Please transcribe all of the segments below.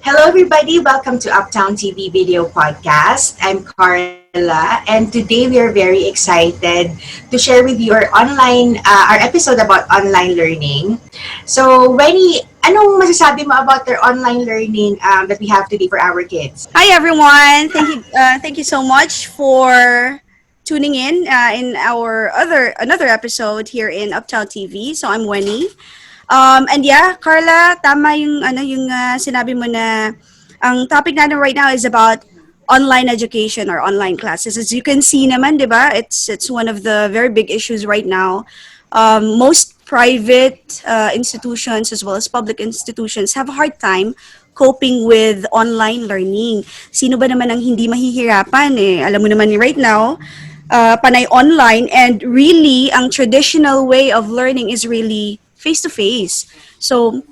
Hello, everybody. Welcome to Uptown TV Video Podcast. I'm Carla, and today we are very excited to share with you our episode about online learning. So, Wenny, anong masasabi mo about their online learning that we have today for our kids? Hi everyone. Thank you so much for tuning in our other another episode here in Uptown TV. So I'm Wenny. And yeah, Carla, tama yung sinabi mo na ang topic natin right now is about online education or online classes. As you can see naman, 'di ba? It's one of the very big issues right now. Most private institutions as well as public institutions have a hard time coping with online learning. Sino ba naman ang hindi mahihirapan eh? Alam mo naman right now, panay online and really ang traditional way of learning is really face to face. So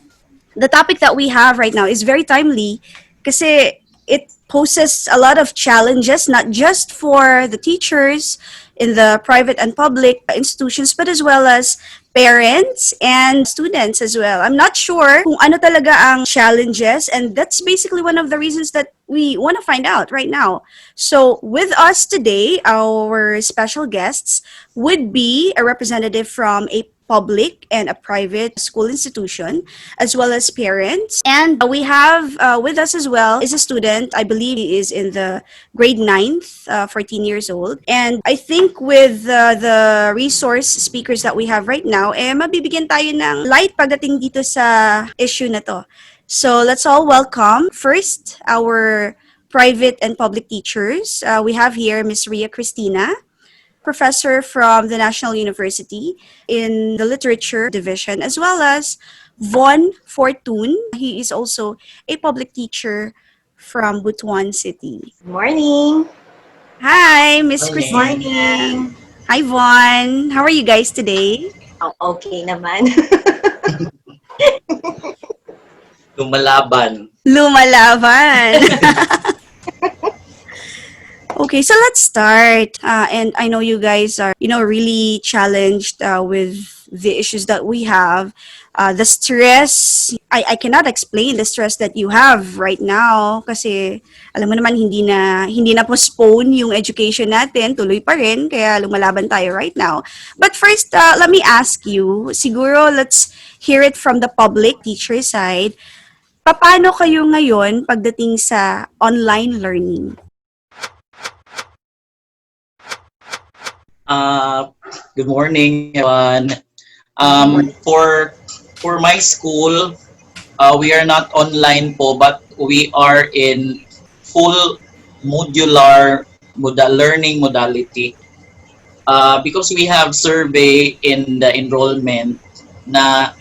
the topic that we have right now is very timely kasi it poses a lot of challenges not just for the teachers in the private and public institutions but as well as parents and students as well. I'm not sure kung ano talaga ang challenges and that's basically one of the reasons that we want to find out right now. So with us today, our special guests would be a representative from a public and a private school institution, as well as parents. And we have with us as well is a student. I believe he is in the grade ninth, 14 years old. And I think with the resource speakers that we have right now, mabibigyan tayo ng light pagdating dito sa issue na to. So let's all welcome first our private and public teachers. We have here Miss Ria Cristina, professor from the National University in the Literature Division, as well as Von Fortune. He is also a public teacher from Butuan City. Morning. Hi, Miss Morning. Christina. Morning. Hi, Von. How are you guys today? Oh, okay naman. Lumalaban. Lumalaban. Okay, so let's start. And I know you guys are, really challenged with the issues that we have. The stress, I cannot explain the stress that you have right now kasi alam mo naman hindi na postpone yung education natin, tuloy pa rin kaya lumalaban tayo right now. But first, let me ask you, siguro let's hear it from the public teacher side. Paano kayo ngayon pagdating sa online learning? Good morning, everyone. For my school, we are not online po, but we are in full modular learning modality. Because we have survey in the enrollment na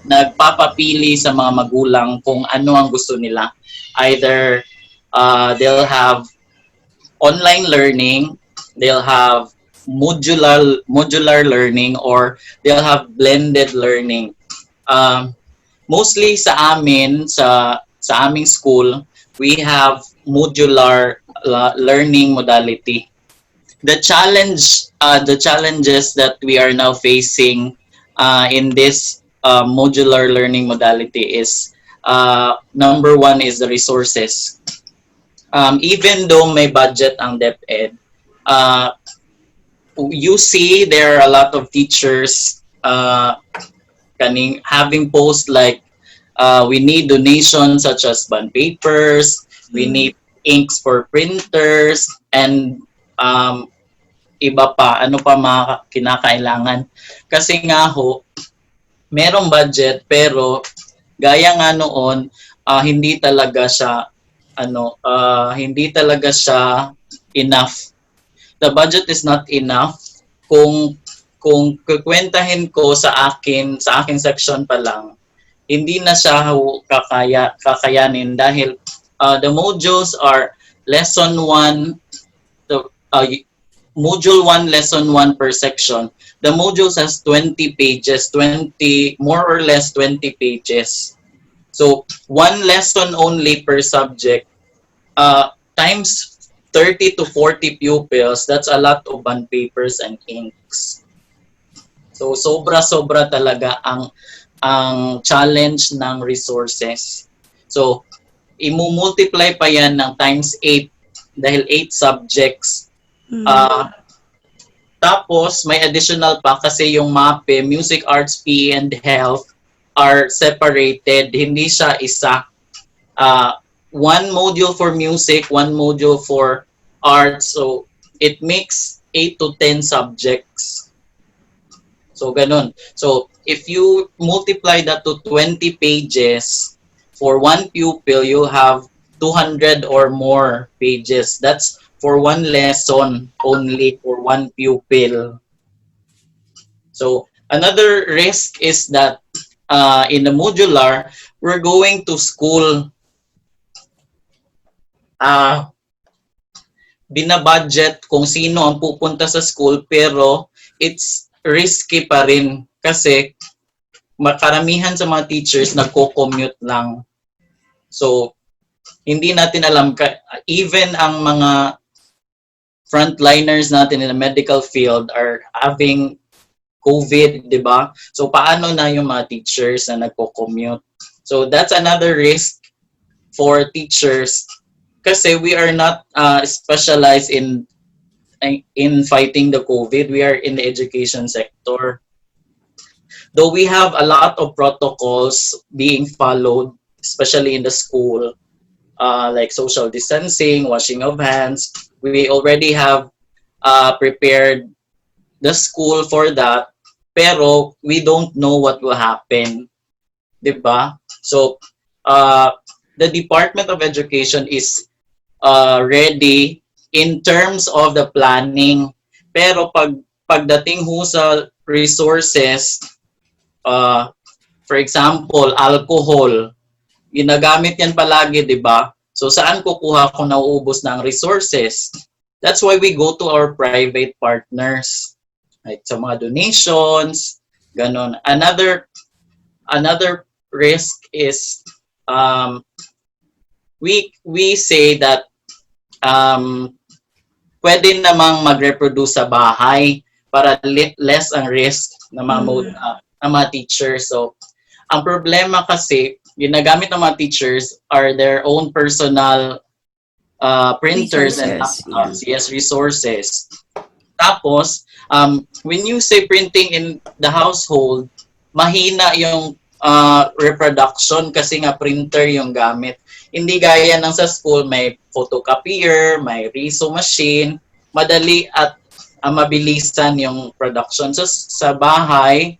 nagpapapili sa mga magulang kung ano ang gusto nila. Either they'll have online learning, they'll have modular learning, or they'll have blended learning. Mostly sa amin, sa aming school, we have modular learning modality. The challenges that we are now facing in this modular learning modality is number one is the resources. Even though may budget ang DepEd, you see there are a lot of teachers having posts like we need donations such as bond papers, we need inks for printers, and iba pa, ano pa mga kinakailangan. Kasi nga ho, merong budget pero gaya nga noon, hindi talaga siya enough. The budget is not enough. Kung kukwentahin ko sa akin section pa lang, hindi na siya kakayanin dahil the modules are lesson 1 module 1 lesson 1 per section. The modules has 20 pages, more or less 20 pages. So one lesson only per subject times 30 to 40 pupils, that's a lot of bond papers and inks. So sobra talaga ang challenge ng resources. So Imu-multiply pa yan ng times 8 dahil 8 subjects. Mm. Tapos, may additional pa kasi yung MAPE, Music, Arts, PE, and Health are separated. Hindi siya isa. One module for music, one module for arts. So, it makes 8 to 10 subjects. So, ganun. So, if you multiply that to 20 pages, for one pupil, you have 200 or more pages. That's for one lesson only for one pupil. So, another risk is that in the modular, we're going to school. Binabudget kung sino ang pupunta sa school, pero it's risky pa rin kasi makaramihan sa mga teachers nagko-commute lang. So, hindi natin alam, even ang mga frontliners natin in the medical field are having COVID, di ba? So, paano na yung mga teachers na nagko-commute? So, that's another risk for teachers kasi we are not specialized in fighting the COVID. We are in the education sector. Though we have a lot of protocols being followed, especially in the school, like social distancing, washing of hands, we already have prepared the school for that, pero we don't know what will happen, diba? So, the Department of Education is ready in terms of the planning, pero pagdating ho sa resources, for example, alcohol, ginagamit yan palagi, di ba? So, saan kukuha kung nauubos na ang resources? That's why we go to our private partners. Like, sa mga donations, ganon. Another risk is, we say that pwede namang mag-reproduce sa bahay para less ang risk ng mga teachers. So, ang problema kasi, ginagamit ng mga teachers are their own personal printers and laptops. Yes, resources. Tapos, when you say printing in the household, mahina yung reproduction kasi nga printer yung gamit. Hindi gaya ng sa school, may photocopier, may riso machine, madali at mabilisan yung production. So, sa bahay,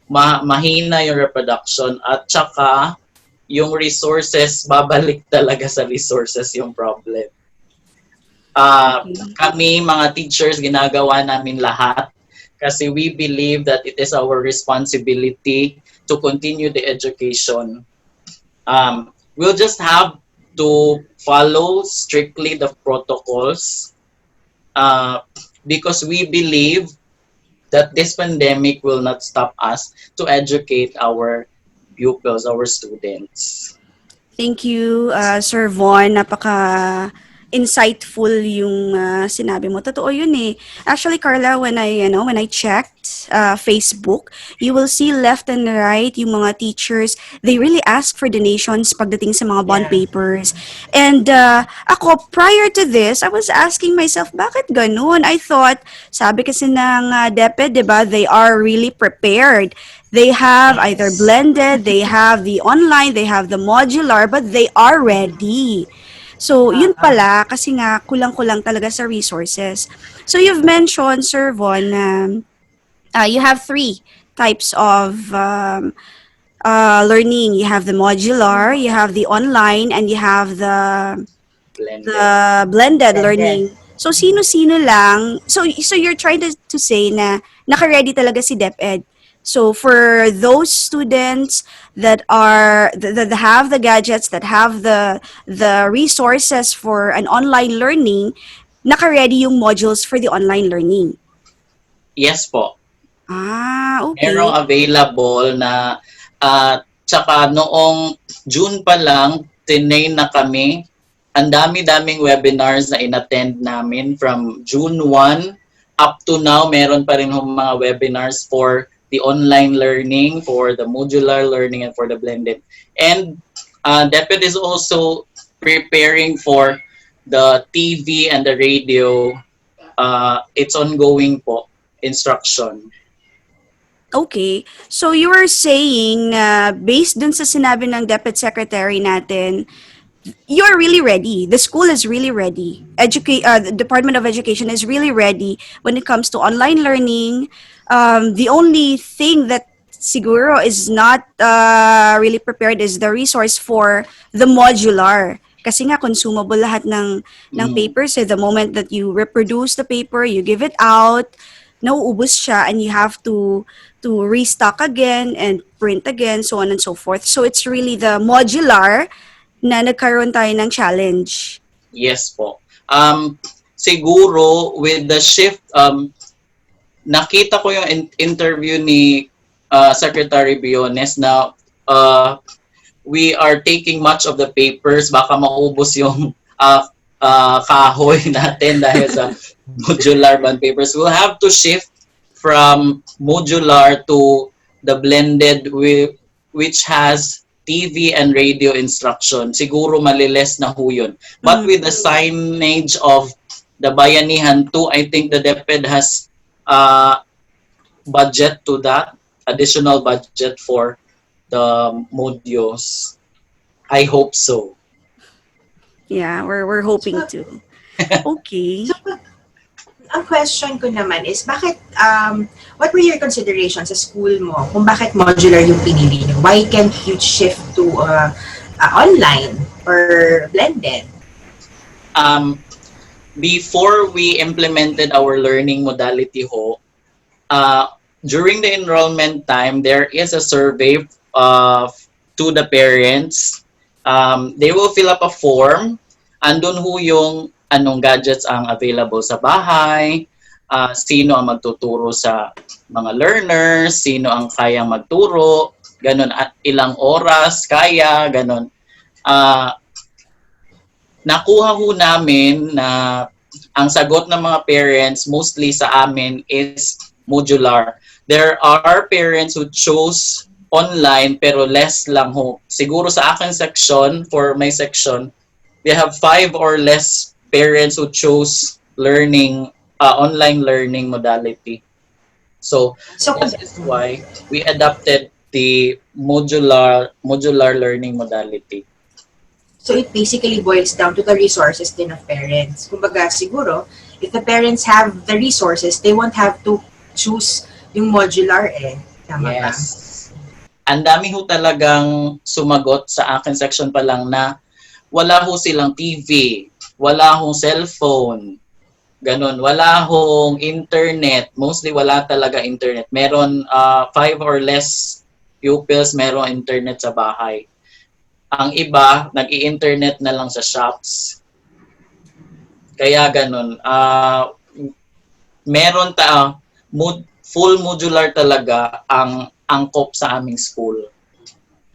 mahina yung reproduction at saka yung resources, babalik talaga sa resources yung problem. Kami, mga teachers, ginagawa namin lahat kasi we believe that it is our responsibility to continue the education. We'll just have to follow strictly the protocols because we believe that this pandemic will not stop us to educate our pupils, our students. Thank you, Sir Von. Napaka insightful yung sinabi mo. Totoo yun eh. Actually, Carla, when I checked Facebook, you will see left and right yung mga teachers, they really ask for donations pagdating sa mga bond papers. And ako, prior to this, I was asking myself, bakit ganun? I thought, sabi kasi ng DepEd, diba, they are really prepared. They have either blended, they have the online, they have the modular, but they are ready. So, yun pala, kasi nga, kulang-kulang talaga sa resources. So, you've mentioned, Sir Von, you have 3 types of learning. You have the modular, you have the online, and you have the blended learning. So, sino-sino lang. So you're trying to say na naka-ready talaga si DepEd. So for those students that have the gadgets, that have the resources for an online learning, naka-ready yung modules for the online learning. Yes po. Okay. Merong available na tsaka noong June pa lang, tinay na kami. Ang dami-daming webinars na inattend namin from June 1 up to now. Meron pa rin mga webinars for the online learning, for the modular learning, and for the blended. And DepEd is also preparing for the TV and the radio. It's ongoing po, instruction. Okay. So you were saying na based dun sa sinabi ng Deputy Secretary natin, you are really ready. The school is really ready. The Department of Education is really ready when it comes to online learning. The only thing that siguro is not really prepared is the resource for the modular. Kasi nga consumable lahat ng papers. So the moment that you reproduce the paper, you give it out, nauubos siya and you have to restock again and print again, so on and so forth. So it's really the modular na nagkaroon tayo ng challenge. Yes po. Siguro with the shift, nakita ko yung interview ni Secretary Biones na we are taking much of the papers, baka maubos yung kahoy natin dahil sa modular bond papers. We'll have to shift from modular to the blended which has TV and radio instruction. Siguro maliles na ho yun. But with the signage of the Bayanihan 2, I think the DepEd has budget to that, additional budget for the modules. I hope so. Yeah, we're hoping to. Okay. So, ang question ko naman is, what were your considerations sa school mo kung bakit modular yung pinili niyo? Why can't you shift to online or blended? Before we implemented our learning modality ho, during the enrollment time, there is a survey to the parents. They will fill up a form. Andun ho yung anong gadgets ang available sa bahay, sino ang magtuturo sa mga learners, sino ang kayang magturo, ganun, at ilang oras kaya, ganun. Nakuha ho namin na ang sagot ng mga parents mostly sa amin is modular. There are parents who chose online pero less lang ho. Siguro sa akin section, for my section, we have 5 or less parents who chose learning, online learning modality. So this is why we adopted the modular learning modality. So it basically boils down to the resources din of parents. Kumbaga siguro, if the parents have the resources, they won't have to choose yung modular eh. Tama ba? Yes. Ang dami ho talagang sumagot sa akin section pa lang na wala ho silang TV, wala hong cellphone, ganun, wala hong internet, mostly wala talaga internet. Meron 5 or less pupils, meron internet sa bahay. Ang iba, nag-i-internet na lang sa shops. Kaya ganun, meron full modular talaga ang angkop sa aming school.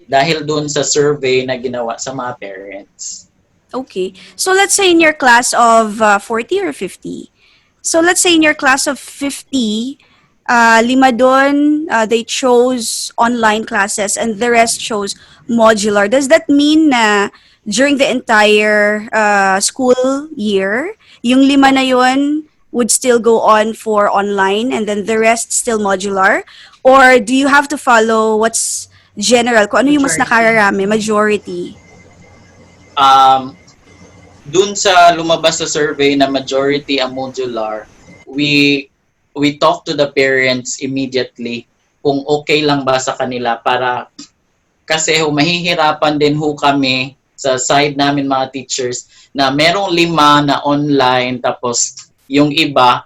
Dahil dun sa survey na ginawa sa mga parents. Okay. So let's say in your class of 40 or 50. So let's say in your class of 50, lima doon, they chose online classes and the rest chose modular. Does that mean na during the entire school year, yung lima na yun would still go on for online and then the rest still modular? Or do you have to follow what's general? Kung ano yung mas nakararami, majority? Dun sa lumabas sa survey na majority ang modular, we talk to the parents immediately kung okay lang ba sa kanila para kasi mahihirapan din ho kami sa side namin mga teachers na merong 5 na online tapos yung iba,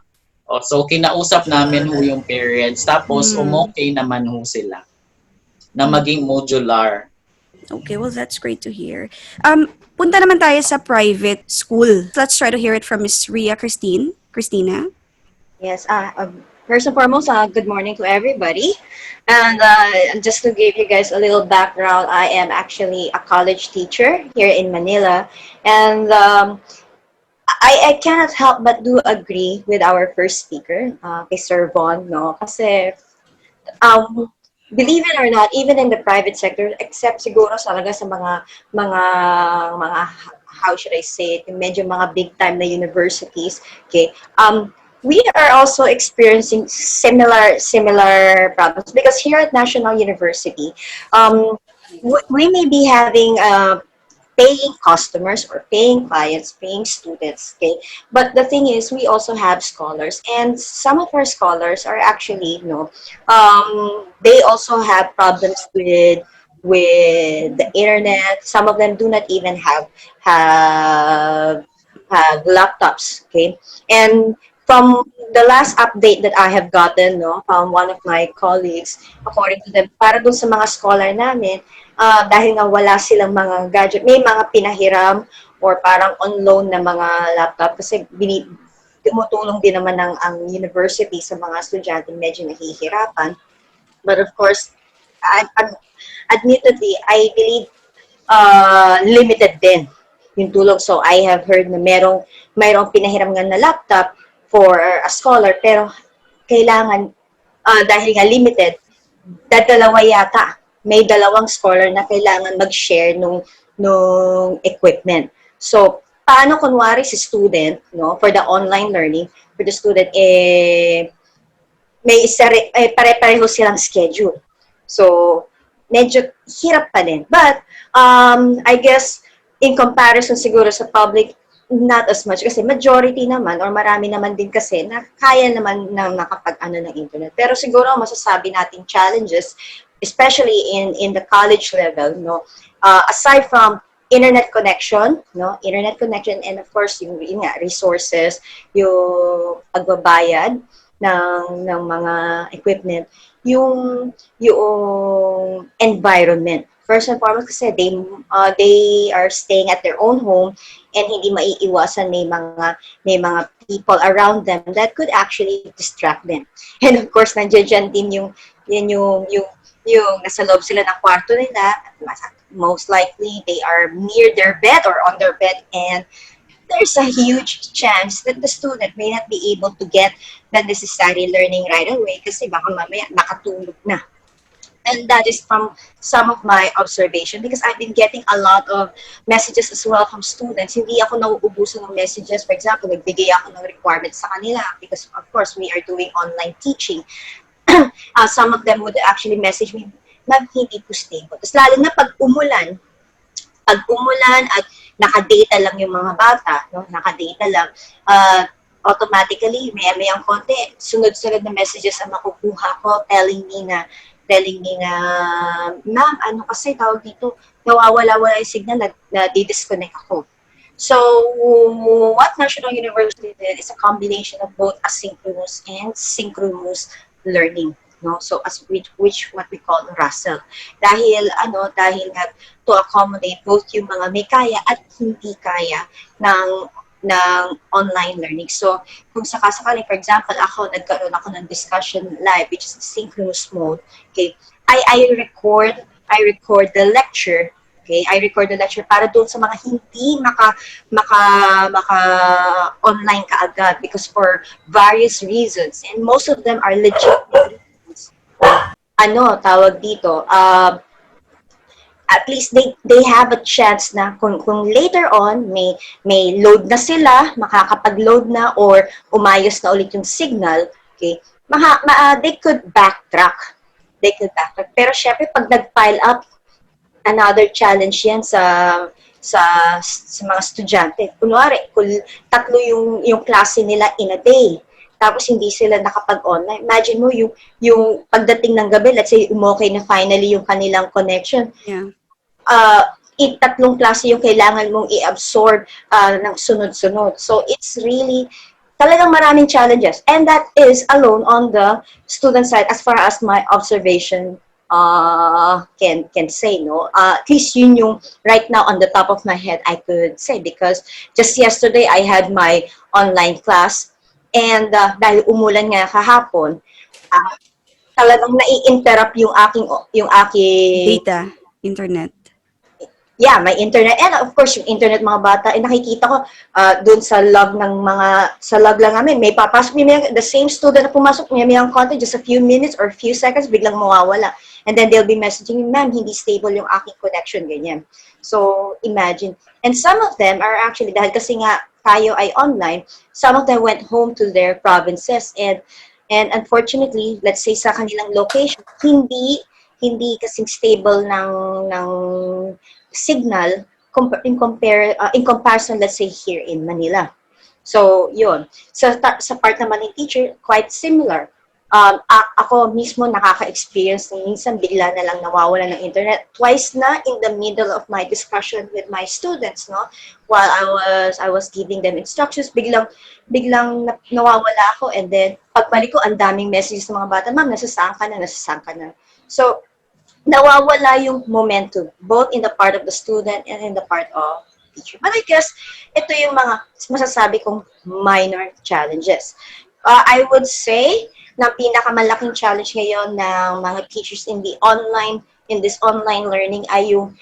so kinausap namin ho yung parents tapos okay naman ho sila na maging modular. Okay, well, that's great to hear. Punta naman tayo sa private school. Let's try to hear it from Miss Ria Christina. Yes. First and foremost, good morning to everybody. And just to give you guys a little background, I am actually a college teacher here in Manila. And I cannot help but do agree with our first speaker, kay Sir Von, no? Kasi, believe it or not, even in the private sector, except siguro talaga sa mga how should I say it, yung medyo mga big time na universities, okay, we are also experiencing similar problems because here at National University, we may be having paying customers or paying clients, paying students, okay? But the thing is, we also have scholars, and some of our scholars are actually, they also have problems with the internet. Some of them do not even have have laptops, okay? And from the last update that I have gotten, no, from one of my colleagues, according to them, para dun sa mga scholar namin, dahil nga wala silang mga gadget, may mga pinahiram or parang on loan na mga laptop kasi tumutulong din naman ang university sa mga estudyante medyo nahihirapan. But of course, admittedly, I believe limited din yung tulong. So I have heard na mayroong pinahiram nga na laptop for a scholar pero kailangan dahil nga limited, dadalawa yata. May dalawang scholar na kailangan mag-share nung equipment. So, paano kunwari si student, no, for the online learning, for the student, may pare-pareho silang schedule. So, medyo hirap pa din. But, I guess, in comparison siguro sa public, not as much kasi majority naman or marami naman din kasi na kaya naman na nakapag-ano ng internet. Pero siguro masasabi nating challenges, especially in the college level, no, aside from internet connection, and of course yung nga, resources, yung pagbabayad ng mga equipment, yung environment. First and foremost kasi they are staying at their own home and hindi maiiwasan may mga people around them that could actually distract them. And of course nandiyan din yung nasa loob sila ng kwarto nila, most likely they are near their bed or on their bed, and there's a huge chance that the student may not be able to get the necessary learning right away kasi baka mamaya nakatulog na. And that is from some of my observation because I've been getting a lot of messages as well from students. Hindi ako nauubusan ng messages. For example, nagbigay ako ng requirements sa kanila because of course we are doing online teaching. Some of them would actually message me, ma'am, hindi po stable. Tapos lalo na pag umulan at naka-data lang yung mga bata, no? Naka-data lang, automatically, may-mayang konti, sunod-sunod na messages ang makukuha ko telling me na, ma'am, ano kasi tawag dito, nawawala-wala yung signal, na-disconnect ako. So, what National University did is a combination of both asynchronous and synchronous learning, no? So as which what we call Russell, dahil nga to accommodate both yung mga may kaya at hindi kaya ng online learning. So kung sakasakali, for example, nagkaroon ako ng discussion live which is synchronous mode, okay, I record the lecture. Okay, I record the lecture para doon sa mga hindi maka online kaagad because for various reasons, and most of them are legitimate reasons. Tawag dito, at least they have a chance na kung later on may load na sila, makakapag-load na or umayos na ulit yung signal, okay, they could backtrack. Pero syempre pag nag-pile up, another challenge yan sa mga estudyante. Kunwari, kung 3 yung klase nila in a day, tapos hindi sila nakapag-online. Imagine mo yung pagdating ng gabi, let's say umokay na finally yung kanilang connection. Yeah. 3 klase yung kailangan mong i-absorb ng sunod-sunod. So it's really talagang maraming challenges. And that is alone on the student side as far as my observation can say, no? At least yun yung right now on the top of my head I could say because just yesterday I had my online class and dahil umulan nga kahapon, talagang nai-interrupt yung aking Data, internet. yeah, may internet. And of course, yung internet mga bata, nakikita ko doon sa log ng sa log lang namin, may papasok, the same student na pumasok, may ang content, just a few minutes or few seconds, biglang mawawala. And then they'll be messaging, ma'am, hindi stable yung aking connection, ganyan. So, imagine. And some of them are actually, dahil kasi nga tayo ay online, some of them went home to their provinces. And unfortunately, let's say sa kanilang location, hindi kasing stable ng signal in comparison, let's say, here in Manila. So, yun. Sa part naman ng teacher, quite similar. Ako mismo nakaka-experience ng minsan bigla na lang nawawala ng internet. Twice na in the middle of my discussion with my students, no? While I was giving them instructions, biglang nawawala ako, and then pagbalik ko, ang daming messages ng mga bata, ma'am, nasasaan ka na. So, nawawala yung momentum, both in the part of the student and in the part of teacher. But I guess, ito yung mga masasabi kong minor challenges. I would say, na pinakamalaking challenge ngayon ng mga teachers in this online learning ay yung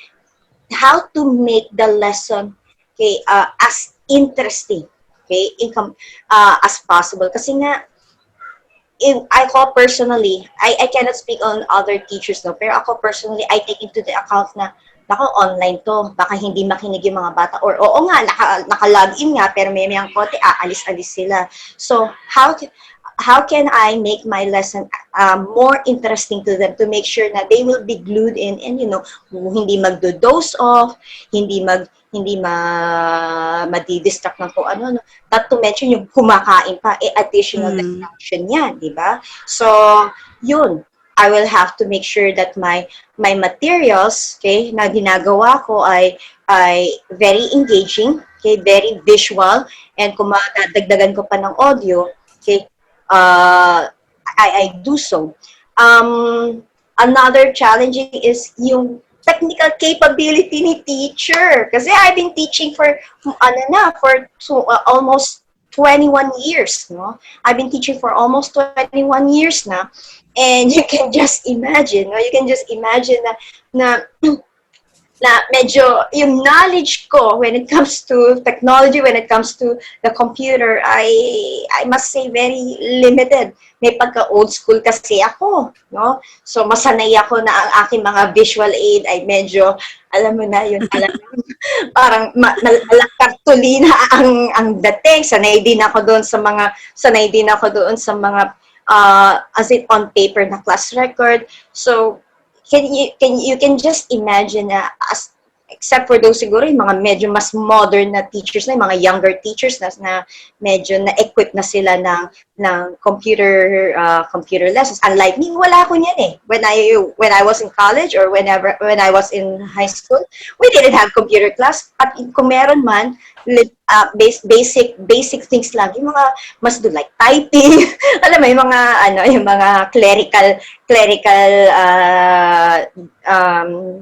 how to make the lesson, okay, as interesting, okay, as possible. Kasi nga, ako personally, I cannot speak on other teachers, no, pero ako personally, I take into the account na, nako, online to, baka hindi makinig yung mga bata, or oo nga, naka-login nga, pero may konti, aalis-alis sila. So, how can I make my lesson more interesting to them, to make sure na they will be glued in, and hindi magdo-doze off, hindi madidistract ng kung ano. Not to mention yung kumakain pa, additional distraction yan, di ba? So, yun. I will have to make sure that my materials, okay, na ginagawa ko ay very engaging, okay, very visual, and kung madadagdagan ko pa ng audio, okay, I do so. Another challenging is yung technical capability ni teacher. Kasi I've been teaching for almost 21 years, no? I've been teaching for almost 21 years na. And you can just imagine, no? You can just imagine na medyo yung knowledge ko when it comes to technology, when it comes to the computer, I must say very limited. May pagka old school kasi ako, no? So masanay ako na ang aking mga visual aid ay medyo, alam mo na yun, parang nalakartulina ang dating. Sanay din ako doon sa mga as it on paper na class record. So you can just imagine na except for those siguro yung mga medyo mas modern na teachers na, yung mga younger teachers na medyo na-equip na sila ng computer lessons. Unlike me, wala ko niyan eh. When I was in college or when I was in high school, we didn't have computer class. At kung meron man, basic things lang. Yung mga mas do like typing, alam mo, yung mga clerical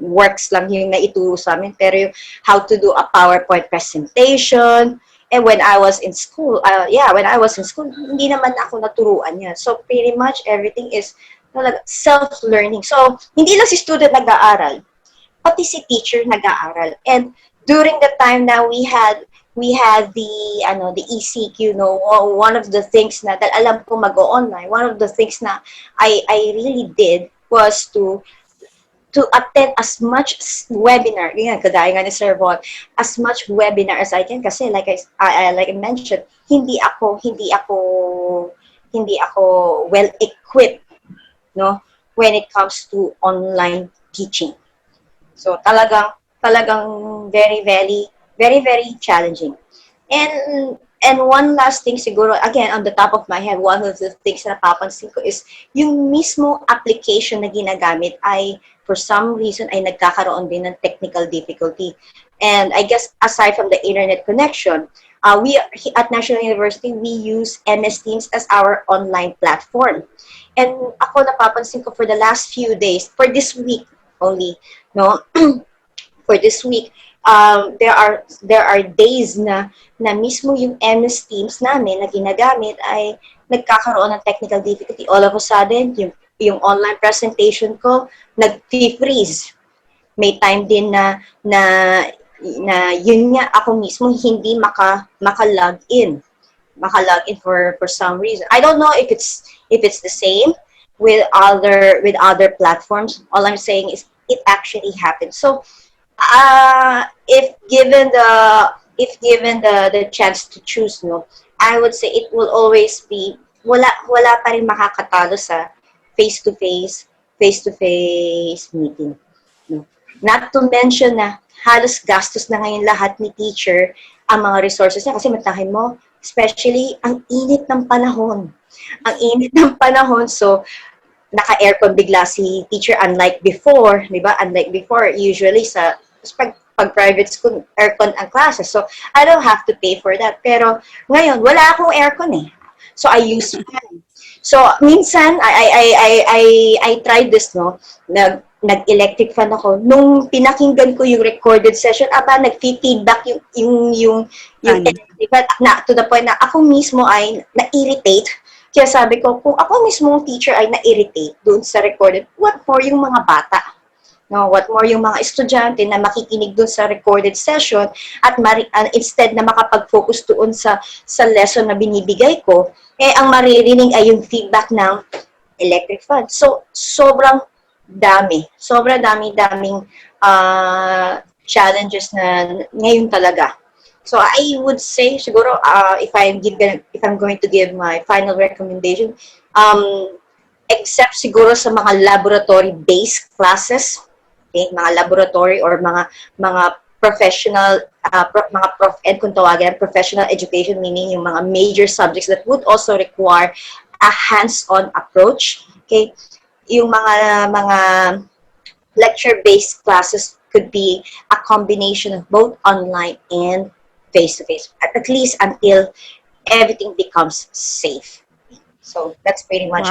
works lang yung naituro sa amin. Pero yung how to do a PowerPoint presentation, and when I was in school, hindi naman ako naturuan yan. So pretty much everything is self-learning. So hindi lang si student nag-aaral, pati si teacher nag-aaral. And during the time that we had the ECQ, no, one of the things na dahil alam ko mag-online, one of the things na I really did was to attend as much webinar, yan, kagaya nga ni Sir Von, as much webinar as I can, kasi like I mentioned, hindi ako well equipped, no, when it comes to online teaching. So talagang very very challenging. And one last thing siguro, again, on the top of my head, one of the things na napapansin ko is yung mismo application na ginagamit ay for some reason ay nagkakaroon din ng technical difficulty. And I guess aside from the internet connection, we at National University, we use MS Teams as our online platform. And ako napapansin ko for the last few days, for this week only, no, for this week, there are days na mismo yung MS Teams namin na ginagamit ay nagkakaroon ng technical difficulty. All of a sudden, yung online presentation ko nag-freeze. may time din na yun nga ako mismo hindi maka-log in for some reason. I don't know if it's the same with other platforms. All I'm saying is it actually happened. So if given the chance to choose, no, I would say it will always be wala pa rin makakatalo sa face to face meeting. No? Not to mention na halos gastos na ngayon lahat ni teacher ang mga resources niya kasi matahin mo, especially ang init ng panahon. Ang init ng panahon, so naka-aircon bigla si teacher unlike before, di ba? Unlike before, usually pag private school, aircon ang classes. So, I don't have to pay for that. Pero ngayon, wala akong aircon eh. So, I use fan. So, minsan, I tried this, no? Nag-electric fan ako. Nung pinakinggan ko yung recorded session, nag-feedback yung electric fan to the point na ako mismo ay na-irritate. Kaya sabi ko, kung ako mismo teacher ay na-irritate doon sa recorded, what more yung mga bata? No, what more yung mga estudyante na makikinig doon sa recorded session at instead na makapag-focus doon sa lesson na binibigay ko, ang maririnig ay yung feedback ng electric fan. So, sobrang daming challenges na ngayon talaga. So I would say siguro if I'm going to give my final recommendation, except siguro sa mga laboratory based classes, okay, mga laboratory or mga professional mga prof ed kung tawagin, professional education, meaning yung mga major subjects that would also require a hands-on approach, okay? Yung mga lecture based classes could be a combination of both online and face-to-face, at least until everything becomes safe. So that's pretty much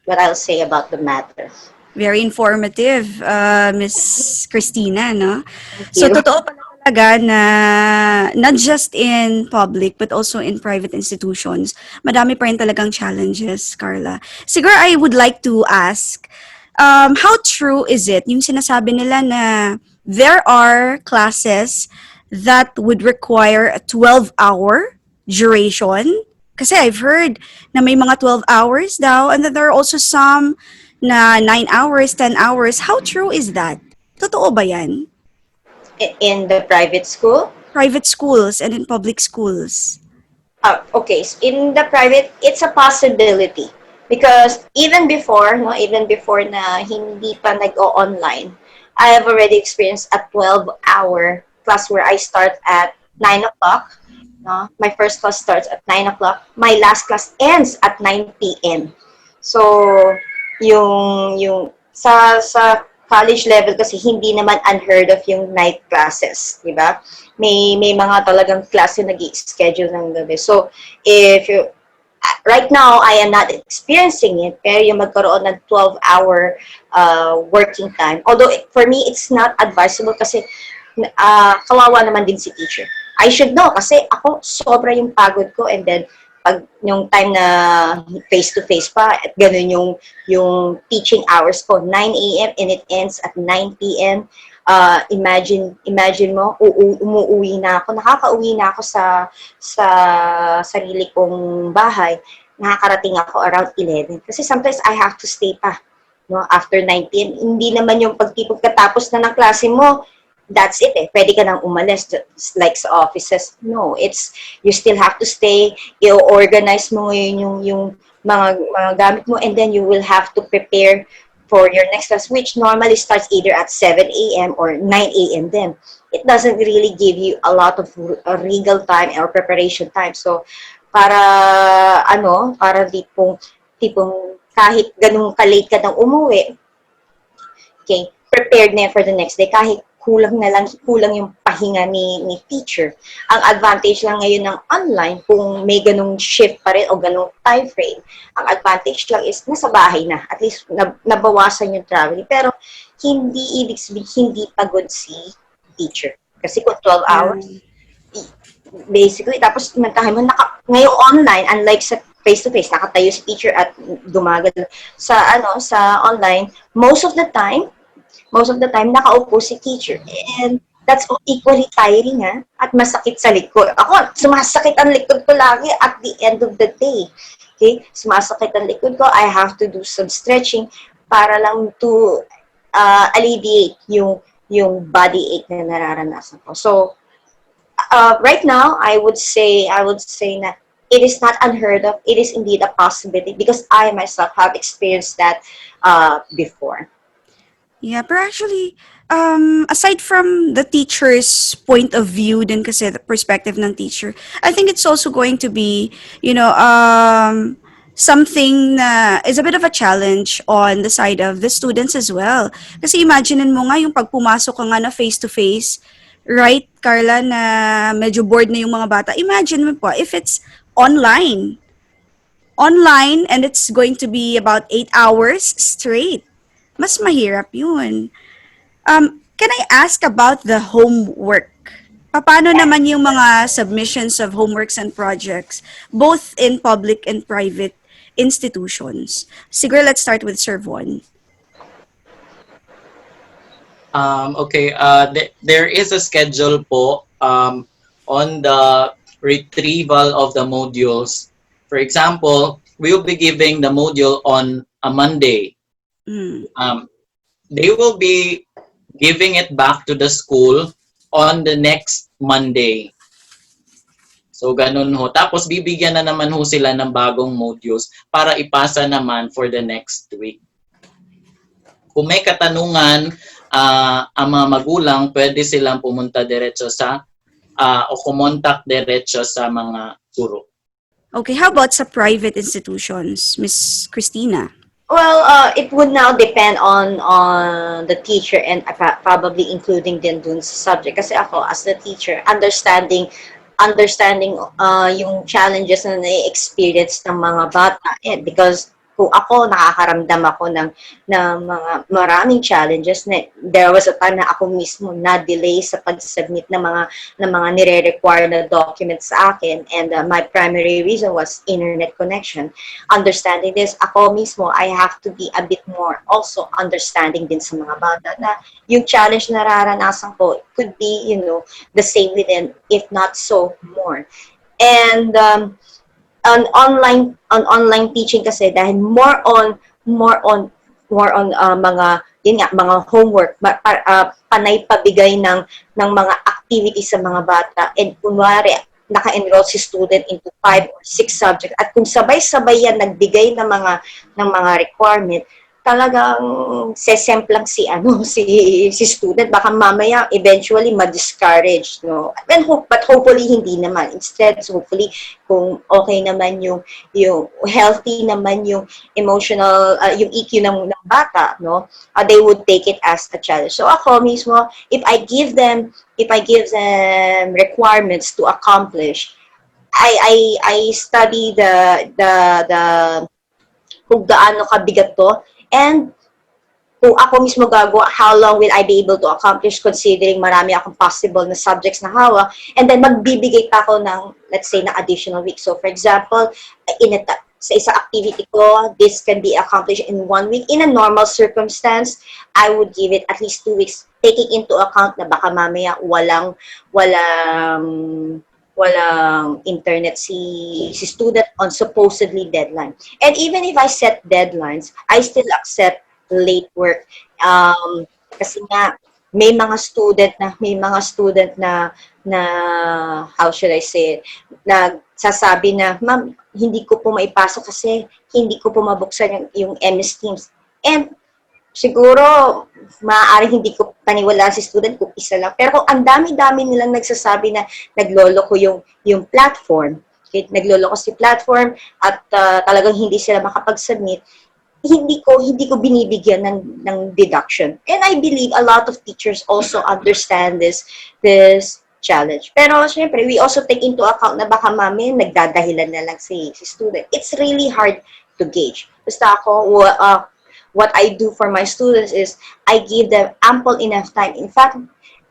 what I'll say about the matter. Very informative, Miss Christina, no? Thank So, you. totoo pala talaga na not just in public but also in private institutions, madami pa rin talagang challenges, Carla. Siguro I would like to ask, how true is it yung sinasabi nila na there are classes that would require a 12-hour duration? Kasi I've heard na may mga 12 hours daw, and then there are also some na 9 hours, 10 hours. How true is that? Totoo ba yan? In the private school? Private schools and in public schools. Okay, in the private, it's a possibility. Because even before na hindi pa nag-o-online, I have already experienced a 12-hour class where I start at 9 o'clock. No? My first class starts at 9 o'clock. My last class ends at 9 p.m. So, yung sa college level kasi hindi naman unheard of yung night classes, di ba? May mga talagang klase nag-schedule ng gabi. So, right now, I am not experiencing it, pero yung magkaroon ng 12-hour working time. Although, for me, it's not advisable kasi kawawa naman din si teacher. I should know kasi ako, sobra yung pagod ko, and then, pag yung time na face-to-face pa, at ganun yung teaching hours ko, 9 a.m. and it ends at 9 p.m. Imagine mo, umuuwi na ako, nakakauwi na ako sa sarili kong bahay, nakakarating ako around 11. Kasi sometimes I have to stay pa, no, after 9 p.m. Hindi naman yung pagtipog katapos na ng klase mo, that's it eh. Pwede ka nang umalis, just like sa offices. No, you still have to stay, i-organize mo ngayon yung mga gamit mo, and then you will have to prepare for your next class, which normally starts either at 7 a.m. or 9 a.m. then. It doesn't really give you a lot of regal time or preparation time. So, para tipong kahit ganun ka-late ka nang umuwi, okay, prepared na for the next day, kahit kulang yung pahinga ni teacher. Ang advantage lang ngayon ng online, kung may ganung shift pa rin o ganung time frame, ang advantage lang is nasa bahay na. At least nabawasan yung traveling. Pero hindi ibig sabihin hindi pagod si teacher. Kasi kung 12 hours, basically, tapos mantahin mo, ngayong online, unlike sa face-to-face, nakatayo si teacher at gumagal sa online, most of the time, most of the time, nakaupo si teacher. And that's equally tiring, ha? At masakit sa likod. Ako, sumasakit ang likod ko lagi at the end of the day. Okay? Sumasakit ang likod ko. I have to do some stretching para lang to alleviate yung body ache na nararanasan ko. So, right now, I would say that it is not unheard of. It is indeed a possibility because I myself have experienced that before. Yeah, but actually, aside from the teacher's point of view, din kasi the perspective ng teacher, I think it's also going to be, something na is a bit of a challenge on the side of the students as well. Kasi imaginein mo nga yung pag pumasok ka nga na face-to-face, right, Carla, na medyo bored na yung mga bata. Imagine mo po, if it's online, and it's going to be about 8 hours straight. Mas mahirap yun. Can I ask about the homework? Paano naman yung mga submissions of homeworks and projects, both in public and private institutions? Siguro let's start with Sir Von. Okay, there is a schedule po on the retrieval of the modules. For example, we will be giving the module on a Monday. They will be giving it back to the school on the next Monday. So, ganun ho. Tapos, bibigyan na naman ho sila ng bagong modules para ipasa naman for the next week. Kung may katanungan, ang mga magulang, pwede silang pumunta diretso sa o kumontak diretso sa mga guro. Okay, how about sa private institutions, Miss Christina? Well, it would now depend on the teacher and probably including din dun sa subject. Kasi ako, as the teacher, understanding yung challenges na na-experience ng mga bata. Because kung ako, nakakaramdam ako ng mga maraming challenges. There was a time na ako mismo na-delay sa pag-submit ng mga nire-require na documents sa akin. And my primary reason was internet connection. Understanding this, ako mismo, I have to be a bit more also understanding din sa mga bata na yung challenge na nararanasan ko could be, the same with them, if not so more. And on online teaching kasi dahil more on mga homework, panay pabigay ng mga activities sa mga bata, and kunwari naka-enroll si student into 5 or 6 subjects at kung sabay-sabay yan nagbigay ng mga requirement, talagang sesemplang si student, baka mamaya eventually ma-discourage, no? But hopefully hindi naman. Instead, hopefully kung okay naman yung healthy naman yung emotional, yung EQ ng bata, no? They would take it as a challenge. So ako mismo, if I give them requirements to accomplish, I study the kung gaano kabigat to. And kung ako mismo gagawa, how long will I be able to accomplish considering marami akong possible na subjects na hawak, and then magbibigay pa ako ng, let's say, na additional week. So, for example, sa isang activity ko, this can be accomplished in 1 week. In a normal circumstance, I would give it at least 2 weeks, taking into account na baka mamaya walang internet si student on supposedly deadline. And even if I set deadlines, I still accept late work. Kasi nga, may mga student na how should I say it, na sasabi na, ma'am, hindi ko po maipasok kasi hindi ko po mabuksan yung MS Teams. And siguro, maaaring hindi ko paniwalaan si student kung isa lang. Pero kung ang dami-dami nilang nagsasabi na nagloloko yung platform, okay, nagloloko si platform at talagang hindi sila makapag-submit, hindi ko binibigyan ng deduction. And I believe a lot of teachers also understand this challenge. Pero syempre, we also take into account na baka mami nagdadahilan na lang si student. It's really hard to gauge. Basta ako, what I do for my students is I give them ample enough time. In fact,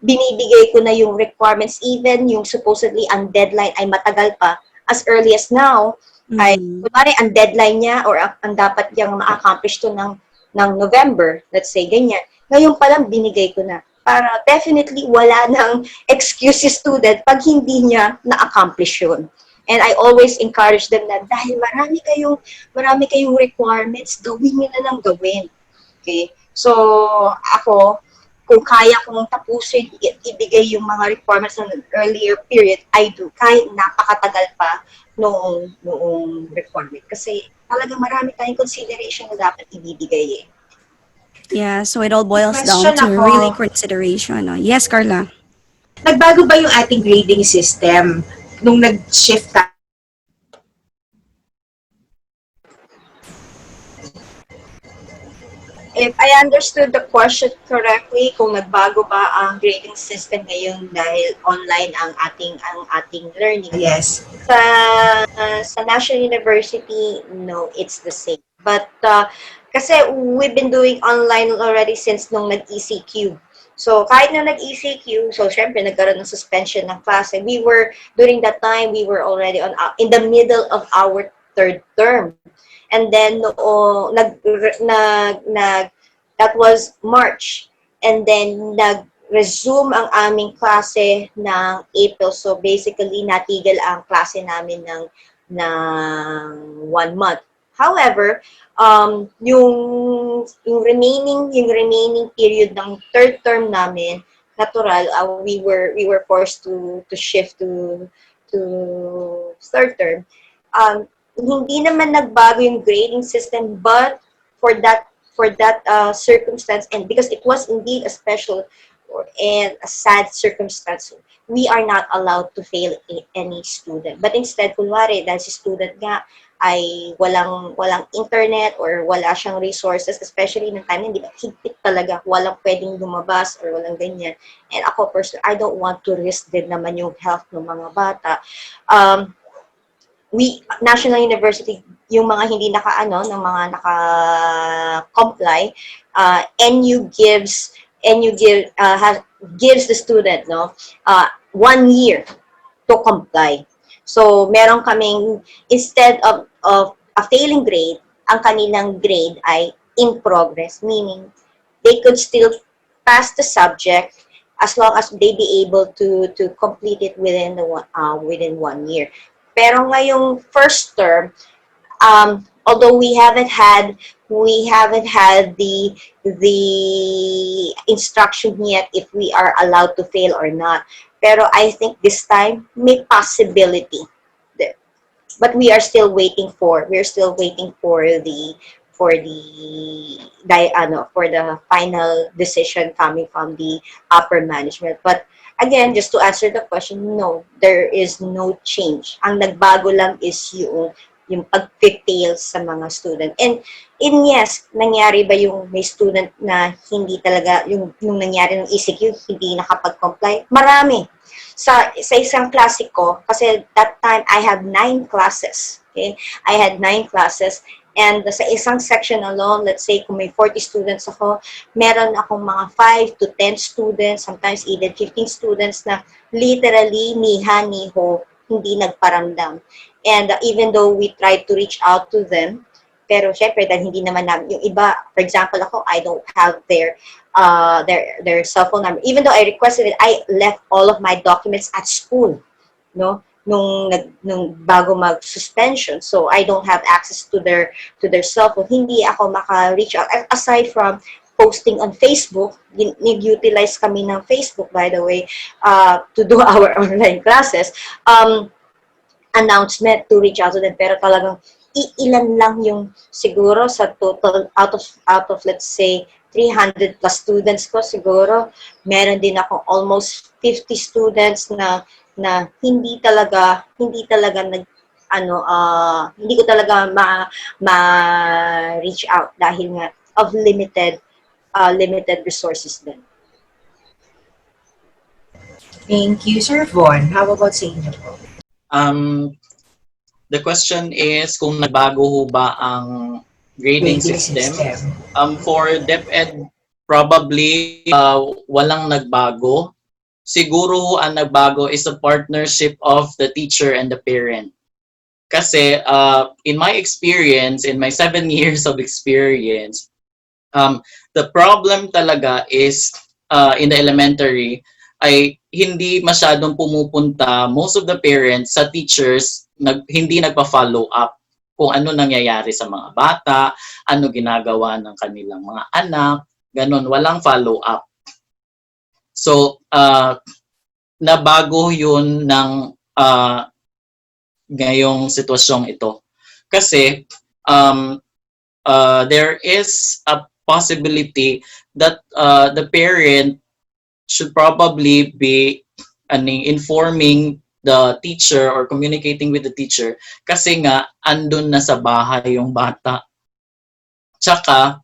binibigay ko na yung requirements, even yung supposedly ang deadline ay matagal pa. As early as now, ay kunwari ang deadline niya or ang dapat niyang ma-accomplish to ng November, let's say ganyan. ngayon pa lang binigay ko na. Para definitely wala nang excuse si student pag hindi niya na-accomplish yun. And I always encourage them na dahil marami kayong requirements, gawin niyo na lang gawin. Okay? So, ako, kung kaya kong tapusin, ibigay yung mga requirements ng earlier period, I do. Kahit napakatagal pa noong requirement. Kasi talaga marami tayong consideration na dapat ibibigay eh. Yeah, so it all boils down Question to ako. really consideration. Yes, Carla. Nagbago ba yung ating grading system nung nag-shift tayo? If I understood the question correctly, kung nagbago ba ang grading system ngayon dahil online ang ating learning. Yes. Sa National University, no, it's the same. But kasi we've been doing online already since nung nag-ECQ. So kahit na nag-ECQ, so syempre nagkaroon ng suspension ng klase. During that time, we were already in the middle of our third term. And then that was March. And then nag-resume ang aming klase ng April. So basically natigil ang klase namin ng 1 month. However, yung remaining period ng third term namin, natural, we were forced to shift to third term. Hindi naman nagbago yung grading system, but for that circumstance, and because it was indeed a special and a sad circumstance, we are not allowed to fail any student. But instead, kunwari, dahil si student nga ay walang internet or wala siyang resources, especially ng time, hindi ba, higpit talaga, walang pwedeng lumabas or walang ganyan. And ako, personally, I don't want to risk din naman yung health ng mga bata. National University, yung mga hindi naka-comply, NU gives the student 1 year to comply. So meron kaming, instead of a failing grade, ang kanilang grade ay in progress, meaning they could still pass the subject as long as they be able to complete it within 1 year. Pero ngayong first term, although we haven't had the instruction yet if we are allowed to fail or not. Pero I think this time may possibility. But we are still waiting for the final decision coming from the upper management. But again, just to answer the question, no, there is no change. Ang nagbago lang is yung pag-fail sa mga student. And yes, nangyari ba yung may student na hindi talaga, yung nangyari ng ECQ, hindi nakapag-comply? Marami. Sa isang klase ko, kasi that time I have 9 classes. Okay? I had 9 classes. And sa isang section alone, let's say kung may 40 students ako, meron akong mga 5 to 10 students, sometimes even 15 students na literally niha-niho, hindi nagparamdam. And even though we tried to reach out to them, pero syempre dahil hindi naman namin, yung iba, for example ako, I don't have their cell phone number. Even though I requested it, I left all of my documents at school, no? Nung bago mag-suspension. So I don't have access to their cell phone. Hindi ako maka-reach out. Aside from posting on Facebook, nag-utilize kami ng Facebook, by the way, to do our online classes, announcement to reach out to them. Pero talagang ilan lang yung siguro sa total, out of let's say, 300 plus students ko, siguro, meron din ako almost 50 students na hindi talaga hindi ko talaga ma-reach out dahil nga of limited resources din. Thank you, Sir Von. How about sa inyo po? The question is kung nagbago ho ba ang grading system. For DepEd, probably walang nagbago. Siguro ang nagbago is the partnership of the teacher and the parent. Kasi in my experience, in my 7 years of experience, The problem talaga is in the elementary ay hindi masyadong pumupunta most of the parents sa teachers, hindi nagpa-follow up kung ano nangyayari sa mga bata, ano ginagawa ng kanilang mga anak, ganun, walang follow up. So, nabago yun ng ngayong sitwasyong ito. Kasi, there is a possibility that the parent should probably be informing the teacher or communicating with the teacher kasi nga andun na sa bahay yung bata. Tsaka,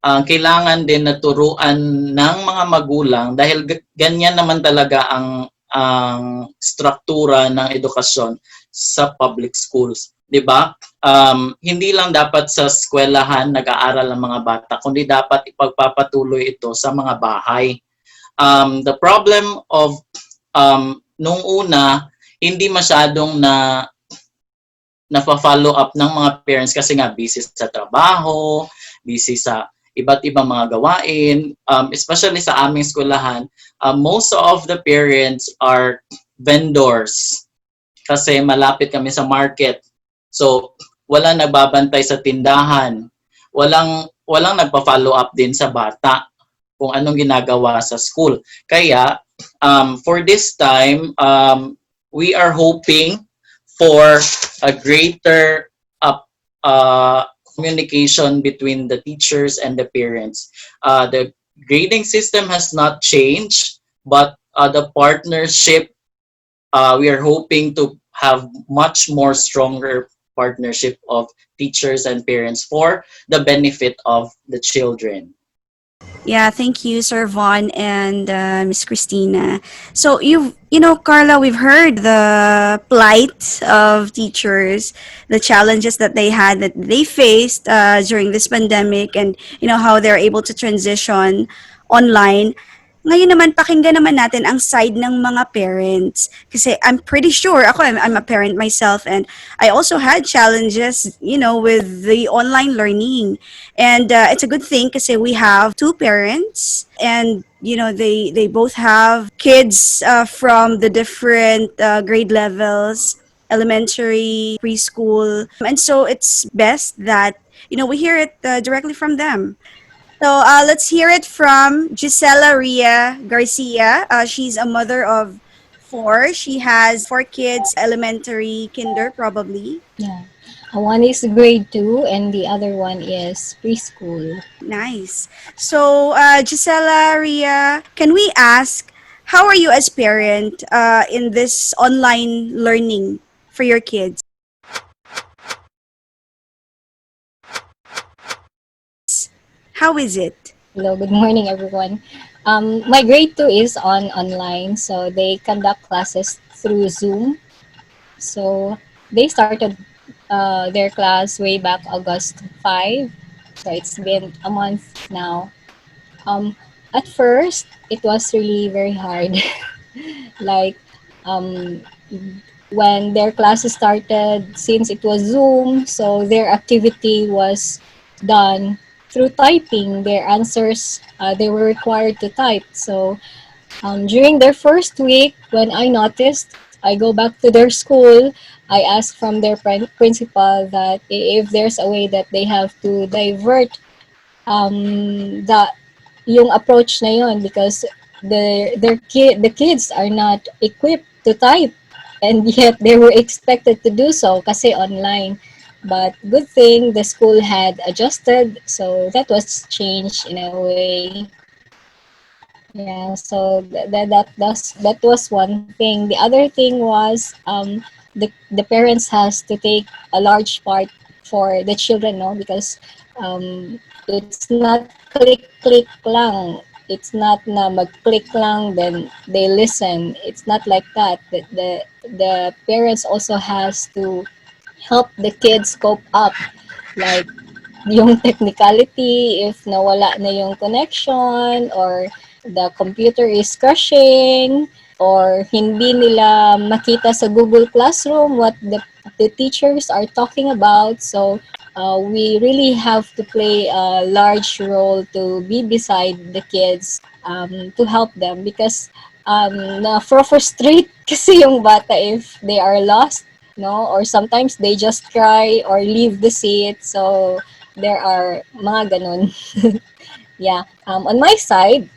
kailangan din naturuan ng mga magulang dahil ganyan naman talaga ang struktura ng edukasyon sa public schools. 'Di ba? Hindi lang dapat sa eskwelahan nag-aaral ang mga bata, kundi dapat ipagpapatuloy ito sa mga bahay. The problem of nung una, hindi masyadong na-follow up ng mga parents kasi nga busy sa trabaho, busy sa iba't ibang mga gawain, especially sa aming eskwelahan. Most of the parents are vendors kasi malapit kami sa market. So, walang nagbabantay sa tindahan. Walang nagpa-follow up din sa bata kung anong ginagawa sa school. Kaya, for this time, we are hoping for a greater communication between the teachers and the parents. The grading system has not changed, but the partnership, we are hoping to have much more stronger partnership of teachers and parents for the benefit of the children. Yeah, thank you, Sir Vaughn and Miss Christina. So Carla, we've heard the plight of teachers, the challenges that they had, that they faced during this pandemic, and how they're able to transition online. Ngayon naman, pakinggan naman natin ang side ng mga parents. Kasi I'm pretty sure, I'm a parent myself, and I also had challenges, with the online learning. And it's a good thing kasi we have two parents, and, they both have kids from the different grade levels, elementary, preschool. And so it's best that, we hear it directly from them. So let's hear it from Gisela Ria Garcia. She's a mother of four. She has four kids, elementary, kinder probably. Yeah. One is grade 2 and the other one is preschool. Nice. So Gisela Ria, can we ask, how are you as parent in this online learning for your kids? How is it? Hello, good morning everyone. My grade 2 is online, so they conduct classes through Zoom. So they started their class way back August 5. So it's been a month now. At first, it was really very hard. Like, when their classes started, since it was Zoom, so their activity was done through typing. Their answers, they were required to type. So during their first week, when I noticed, I go back to their school, I asked from their principal that if there's a way that they have to divert yung approach na yun, because the kids are not equipped to type, and yet they were expected to do so kasi online. But good thing the school had adjusted, so that was changed in a way. Yeah, so that was one thing. The other thing was the parents has to take a large part for the children, no, because it's not click lang. It's not na mag-click lang then they listen. It's not like that. The parents also has to help the kids cope up, like yung technicality, if nawala na yung connection, or the computer is crashing, or hindi nila makita sa Google Classroom what the teachers are talking about. So we really have to play a large role to be beside the kids, to help them because na frustrate kasi yung bata if they are lost, no, or sometimes they just cry or leave the seat. So there are mga ganun. Yeah. On my side,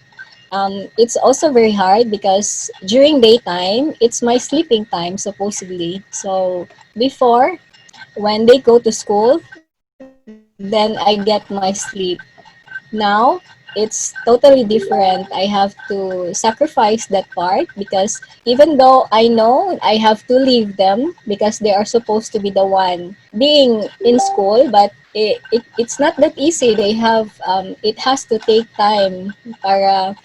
it's also very hard because during daytime, it's my sleeping time supposedly. So before, when they go to school, then I get my sleep. Now, it's totally different. I have to sacrifice that part because even though I know I have to leave them because they are supposed to be the one being in school, but it's not that easy. They have, it has to take time para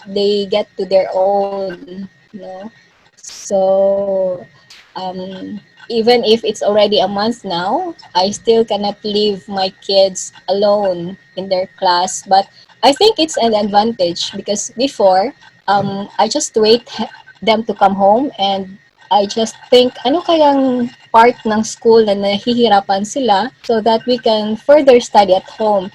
they get to their own, no? So, even if it's already a month now, I still cannot leave my kids alone in their class. But I think it's an advantage because before, I just wait them to come home and I just think, ano kayang part ng school na nahihirapan sila so that we can further study at home.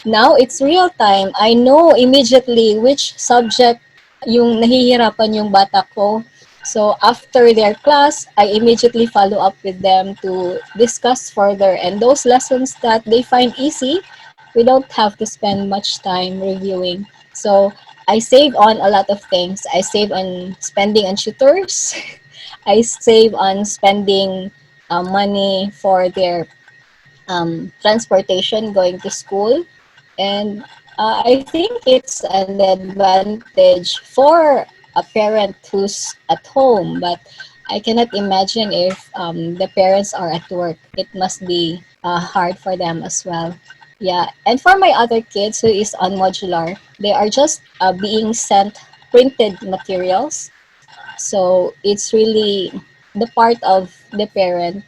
Now, it's real time. I know immediately which subject yung nahihirapan yung bata ko. So, after their class, I immediately follow up with them to discuss further. And those lessons that they find easy, we don't have to spend much time reviewing. So, I save on a lot of things. I save on spending on tutors. I save on spending money for their transportation going to school. And I think it's an advantage for a parent who's at home, but I cannot imagine if the parents are at work. It must be hard for them as well. Yeah, and for my other kids who is on modular, they are just being sent printed materials. So it's really the part of the parent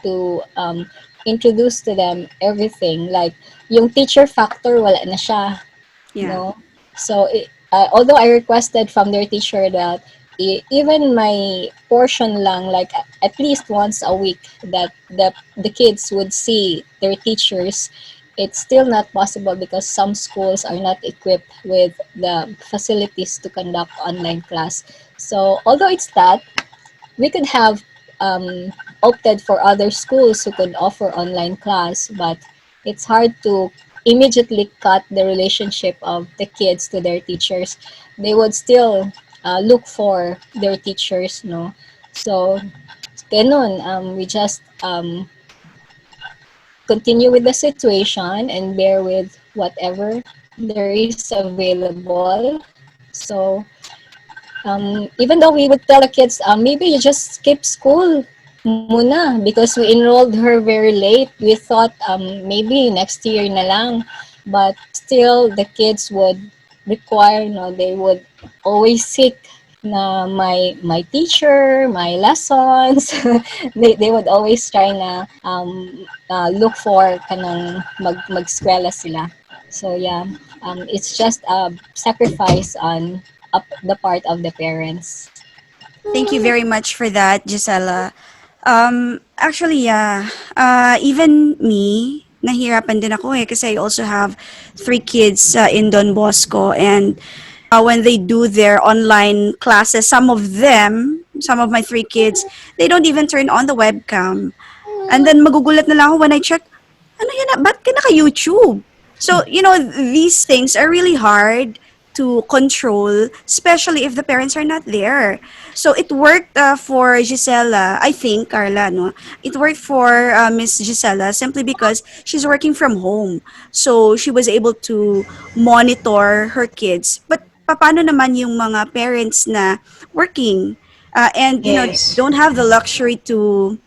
to introduce to them everything. Like, yung teacher factor, wala na siya, Yeah. no? So, although I requested from their teacher that even my portion lang, like at least once a week, that the kids would see their teachers, it's still not possible because some schools are not equipped with the facilities to conduct online class. So, although it's that, we could have opted for other schools who could offer online class, but it's hard to immediately cut the relationship of the kids to their teachers. They would still look for their teachers, no? So, ganun, we just continue with the situation and bear with whatever there is available. So, even though we would tell the kids, maybe you just skip school muna because we enrolled her very late. We thought maybe next year na lang. But still, the kids would require, no, they would always seek na my teacher, my lessons. They would always try na look for kanang mag-eskwela sila. So yeah, it's just a sacrifice on the part of the parents. Thank you very much for that, Gisela. Actually, yeah. Even me, nahirapan din ako kasi I also have three kids in Don Bosco, and when they do their online classes, some of my three kids, they don't even turn on the webcam. And then magugulat na lang ako when I check, ano yan, ba't ka naka-YouTube? So, these things are really hard to control, especially if the parents are not there. So it worked for Gisela, I think, Carla, no? It worked for Miss Gisela simply because she's working from home. So she was able to monitor her kids. But paano naman yung mga parents na working and, Yes. don't have the luxury to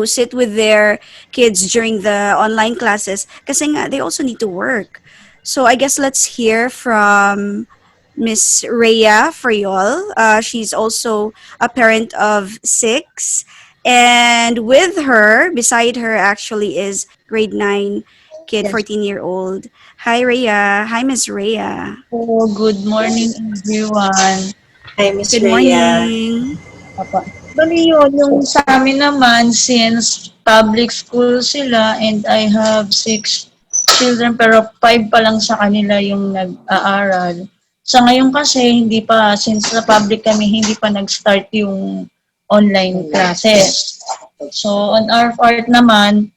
sit with their kids during the online classes kasi nga they also need to work. So I guess let's hear from Miss Rhea Friol. She's also a parent of six. And with her, beside her actually is grade 9 kid, Yes. 14-year-old. Hi, Rhea. Hi, Miss Rhea. Oh, good morning, everyone. Hi, Miss Good Rhea. morning. Papa. Bali yun, yung sa amin naman, since public school sila and I have 6 children pero 5 pa lang sa kanila yung nag-aaral. Sa ngayon kasi, hindi pa, since sa public kami, hindi pa nag-start yung online classes. So, on our part naman,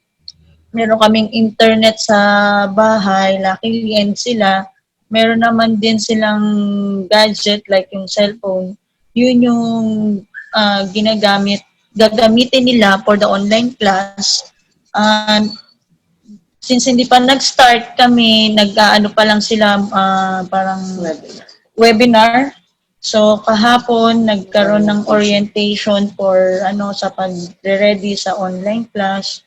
meron kaming internet sa bahay, luckily, and sila, meron naman din silang gadget like yung cellphone. Yun yung gagamitin nila for the online class. And since hindi pa nag-start kami, nag-ano pa lang sila, parang webinar. So kahapon nagkaroon ng orientation for sa pag-ready sa online class.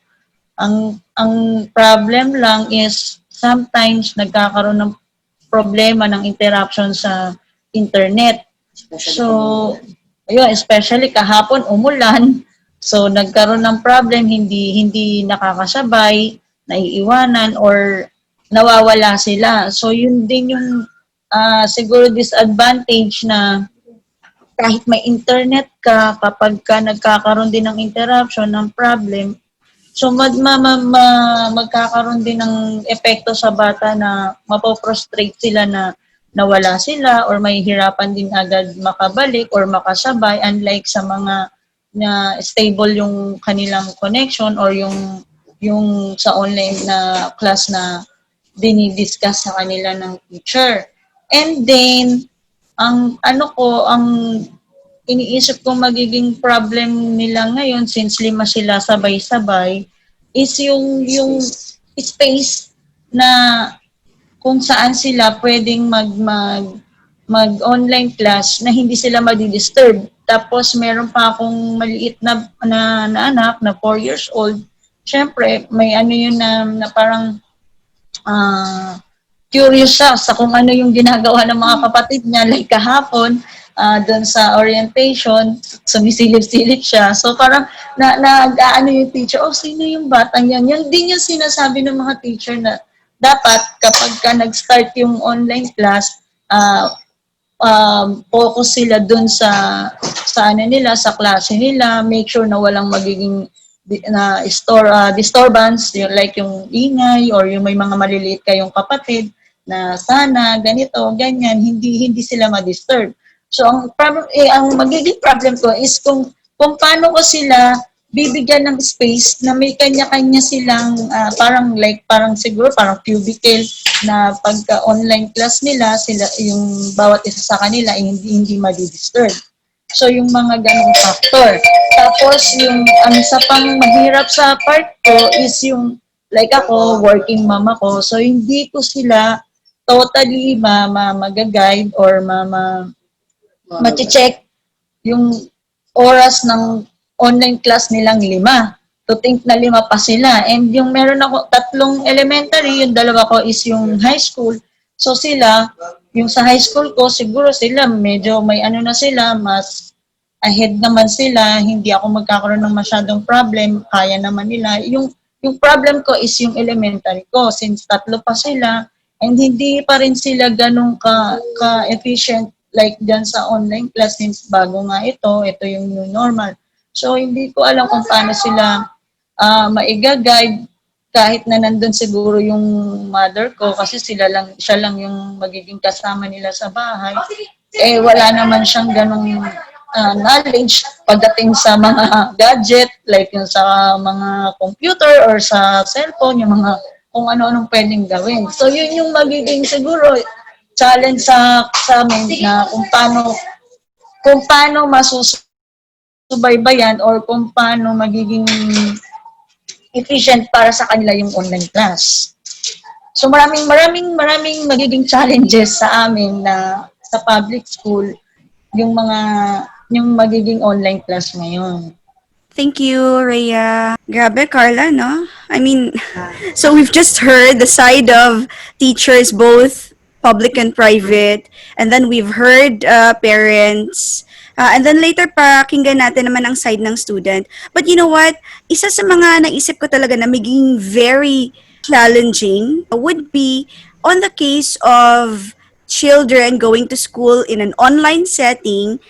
Ang problem lang is sometimes nagkakaroon ng problema ng interruption sa internet. So, ayun, especially kahapon umulan. So, nagkaroon ng problem, hindi nakakasabay, naiiwanan, or nawawala sila. So, yun din yung siguro disadvantage na kahit may internet ka, kapag ka nagkakaroon din ng interruption, ng problem, so magkakaroon din ng epekto sa bata na mapoprostrate sila na nawala sila or may hirapan din agad makabalik or makasabay, unlike sa mga na stable yung kanilang connection or yung sa online na class na dinidiscuss sa kanila ng teacher. And then ang iniisip kong magiging problem nila ngayon, since 5 sila sabay-sabay, is yung space na kung saan sila pwedeng mag-online class na hindi sila madi-disturb. Tapos meron pa akong maliit na anak na 4 years old. Siyempre, may ano yun na parang curious siya sa kung ano yung ginagawa ng mga kapatid niya. Like kahapon, doon sa orientation, sumisilip-silip siya. So parang ano yung teacher, sino yung batang yan? Yan din yung sinasabi ng mga teacher na dapat kapag ka nag-start yung online class, focus sila doon sa sa klase nila, make sure na walang magiging disturbance, like yung ingay or yung may mga maliliit kayong kapatid na sana ganito, ganyan, hindi sila ma-disturb. So ang magiging problem ko is kung paano ko sila bibigyan ng space na may kanya-kanya silang parang siguro parang cubicle na pagka online class nila, sila yung bawat isa sa kanila ay hindi madi-disturb. So yung mga ganong factor. Tapos yung ang isa pang mahirap sa part ko is yung like ako, working mom ako. So hindi ko sila totally mag-guide or ma-check yung oras ng online class nilang 5. To think na 5 pa sila. And yung meron ako 3 elementary, yung 2 ko is yung high school. So sila, yung sa high school ko, siguro sila medyo may na sila, mas ahead naman sila, hindi ako magkakaroon ng masyadong problem, kaya naman nila. Yung problem ko is yung elementary ko, since 3 pa sila, and hindi pa rin sila ganun ka-efficient like dyan sa online class since bago nga ito yung new normal. So, hindi ko alam kung paano sila maiga-guide kahit na nandun siguro yung mother ko kasi siya lang yung magiging kasama nila sa bahay. Wala naman siyang ganung knowledge pagdating sa mga gadget, like yung sa mga computer or sa cellphone, yung mga kung ano-anong pwedeng gawin. So, yun yung magiging siguro challenge sa amin na kung paano masusubaybayan or kung paano magiging efficient para sa kanila yung online class. So maraming magiging challenges sa amin na sa public school yung magiging online class ngayon. Thank you, Rhea. Grabe, Carla, no? I mean, so we've just heard the side of teachers, both public and private. And then we've heard parents. And then later, pakinggan natin naman ang side ng student. But you know what? Isa sa mga naisip ko talaga na maging very challenging would be on the case of children going to school in an online setting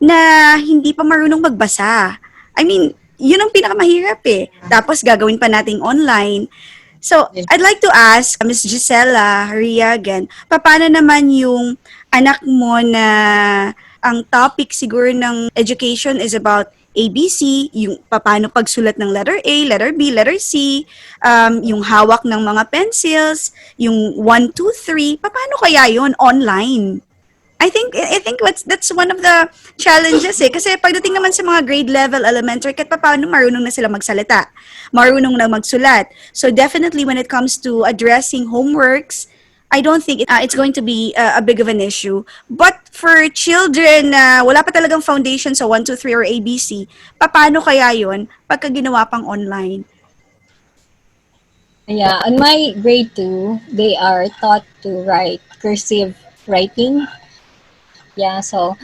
na hindi pa marunong magbasa. I mean, yun ang pinakamahirap eh. Tapos gagawin pa nating online. So, I'd like to ask Miss Gisela Ria again, paano naman yung anak mo na ang topic siguro ng education is about ABC, yung paano pagsulat ng letter A, letter B, letter C, yung hawak ng mga pencils, yung 1, 2, 3, paano kaya yun online? I think that's one of the challenges eh. Kasi pagdating naman sa mga grade level elementary, kahit paano marunong na sila magsalita, marunong na magsulat. So definitely when it comes to addressing homeworks, I don't think it's going to be a big of an issue. But for children na wala pa talagang foundation sa 1, 2, 3 or ABC, paano kaya yun pagka ginawa pang online? Yeah, on my grade 2, they are taught to write cursive writing. Yeah, so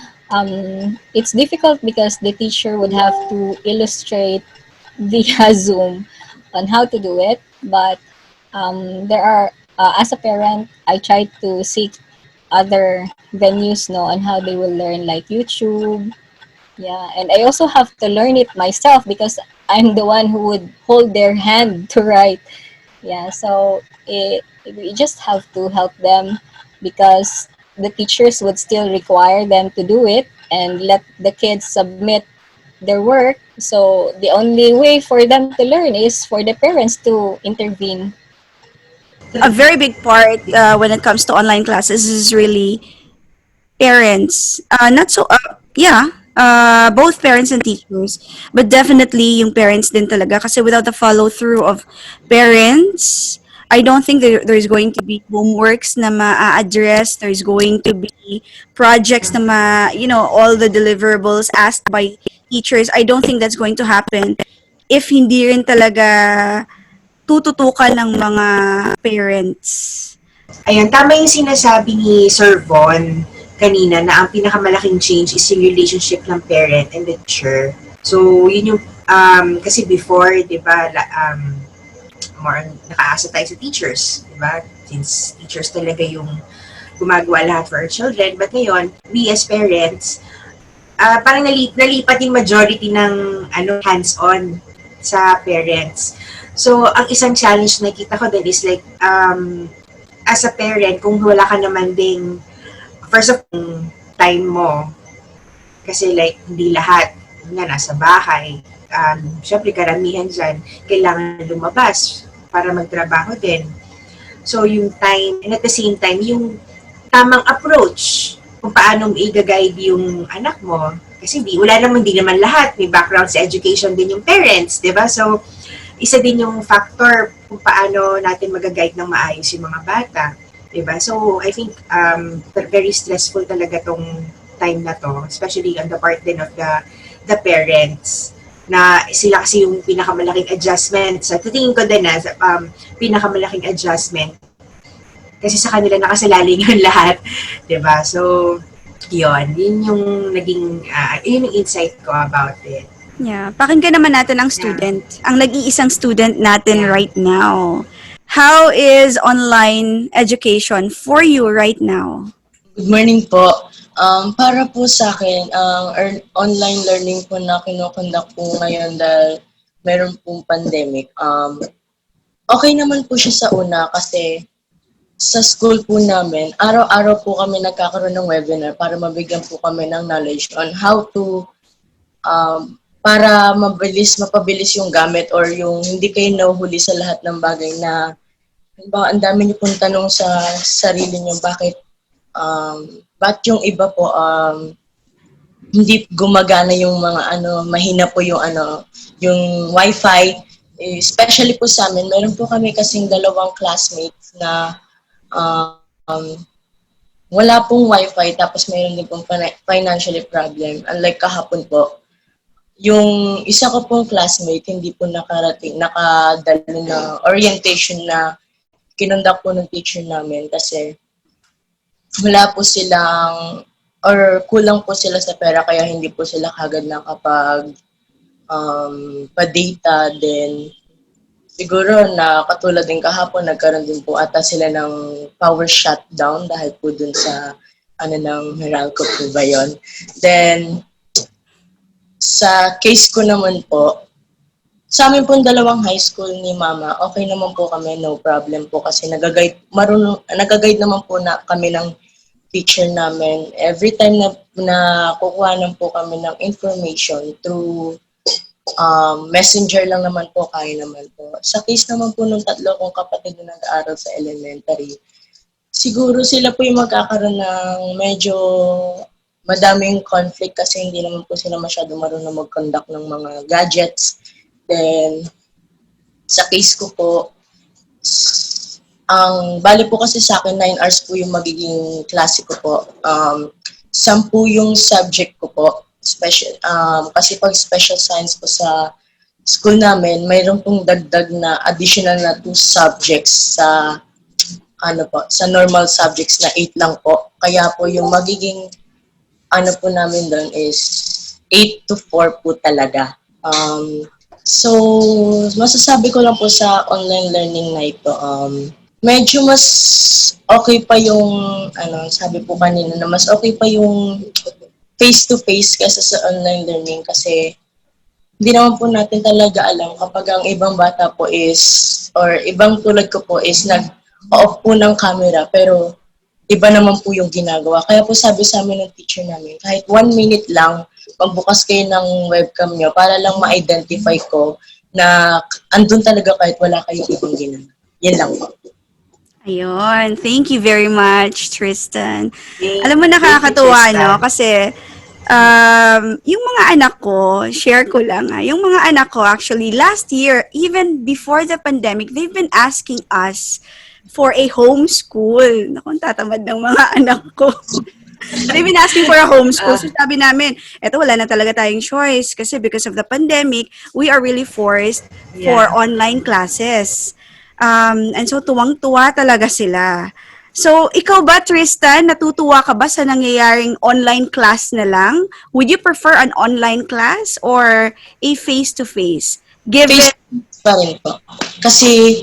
it's difficult because the teacher would have to illustrate via Zoom on how to do it. But there are, as a parent, I try to seek other venues on how they will learn, like YouTube. Yeah, and I also have to learn it myself because I'm the one who would hold their hand to write. Yeah, so we just have to help them because the teachers would still require them to do it and let the kids submit their work. So the only way for them to learn is for the parents to intervene. A very big part when it comes to online classes is really parents. Not so, yeah, both parents and teachers. But definitely yung parents din talaga. Kasi without the follow through of parents, I don't think there's going to be homeworks na ma-address. There's going to be projects na all the deliverables asked by teachers. I don't think that's going to happen if hindi rin talaga tututukan ng mga parents. Ayun, tama yung sinasabi ni Sir Von kanina na ang pinakamalaking change is yung relationship ng parent and the teacher. So, yun yung, kasi before, di ba, more nakaasa tayo sa teachers, di ba? Since teachers talaga yung gumagawa lahat for our children. But ngayon, we as parents, parang nalipat yung majority ng hands-on sa parents. So, ang isang challenge na nakita ko din is like, as a parent, kung wala ka naman ding, first of all, time mo, kasi like, hindi lahat nga nasa bahay. Syempre, karamihan dyan, kailangan lumabas para magtrabaho din. So, yung time, and at the same time, yung tamang approach kung paano i-guide yung anak mo. Kasi wala naman, di naman lahat. May background sa education din yung parents, di ba? So, isa din yung factor kung paano natin mag-guide ng maayos yung mga bata. Diba? So, I think very stressful talaga tong time na to, especially on the part din of the parents, na sila kasi yung pinakamalaking adjustment. Sa tingin ko din pinakamalaking adjustment. Kasi sa kanila nakasalalay yung lahat. Diba? So, yun yung naging, yun yung insight ko about it. Yeah, pakinggan naman natin ang student, ang nag-iisang student natin right now. How is online education for you right now? Good morning po. Para po sa akin, ang online learning po na kinukondak po ngayon dahil meron pong pandemic, okay naman po siya sa una kasi sa school po namin, araw-araw po kami nagkakaroon ng webinar para mabigyan po kami ng knowledge on how to para mapabilis yung gamit or yung hindi kayo nahuhuli sa lahat ng bagay na ang dami niyo pong tanong sa sarili niyo bakit yung iba po hindi gumagana yung mga mahina po yung yung wifi, especially po sa amin meron po kami kasing dalawang classmates na wala pong wifi tapos meron din pong financially problem, unlike kahapon po. Yung isa ko pong classmate, hindi po nakadalo na orientation na kinundak po ng teacher namin kasi wala po silang, or kulang po sila sa pera kaya hindi po sila kagad nakapag pa-data. Then, siguro na katulad din kahapon, nagkaroon din po ata sila ng power shutdown dahil po dun sa ng Meralco po ba yun. Then, sa case ko naman po, sa amin pong dalawang high school ni Mama, okay naman po kami, no problem po kasi nagaguide naman po na kami ng teacher namin. Every time na kukuhanan po kami ng information through messenger lang naman po, kaya naman po. Sa case naman po ng tatlo kong kapatid na nag-aaral sa elementary, siguro sila po yung magkakaroon ng medyo madaming conflict kasi hindi naman po sila masyado marunong mag-conduct ng mga gadgets. Then, sa case ko po, bali po kasi sa akin, 9 hours po yung magiging klase ko po. 10 yung subject ko po. Kasi pag special science po sa school namin, mayroon pong dagdag na additional na 2 subjects sa sa normal subjects na 8 lang po. Kaya po yung magiging po namin doon is 8 to 4 po talaga. So, masasabi ko lang po sa online learning na ito, medyo mas okay pa yung, sabi po kanina na mas okay pa yung face-to-face kaysa sa online learning kasi hindi naman po natin talaga alam kapag ang ibang bata po is, or ibang tulad ko po is nag-off po ng camera pero iba naman po yung ginagawa. Kaya po sabi sa amin ng teacher namin, kahit 1 minute lang, magbukas kayo ng webcam nyo para lang ma-identify ko na andun talaga kahit wala kayong ibang ginagawa. Yan lang po. Ayun. Thank you very much, Tristan. Thank- Alam mo, thank you, nakakatuwa, Tristan. no? Kasi, yung mga anak ko, share ko lang, yung mga anak ko, actually, last year, even before the pandemic, they've been asking us for a homeschool. Naku, ang tatamad ng mga anak ko. They've been asking for a homeschool. So sabi namin, eto wala na talaga tayong choice kasi because of the pandemic, we are really forced for Yeah. online classes. And so tuwang-tuwa talaga sila. So ikaw ba, Tristan, natutuwa ka ba sa nangyayaring online class na lang? Would you prefer an online class or a face-to-face? Given Face pa rin po. Kasi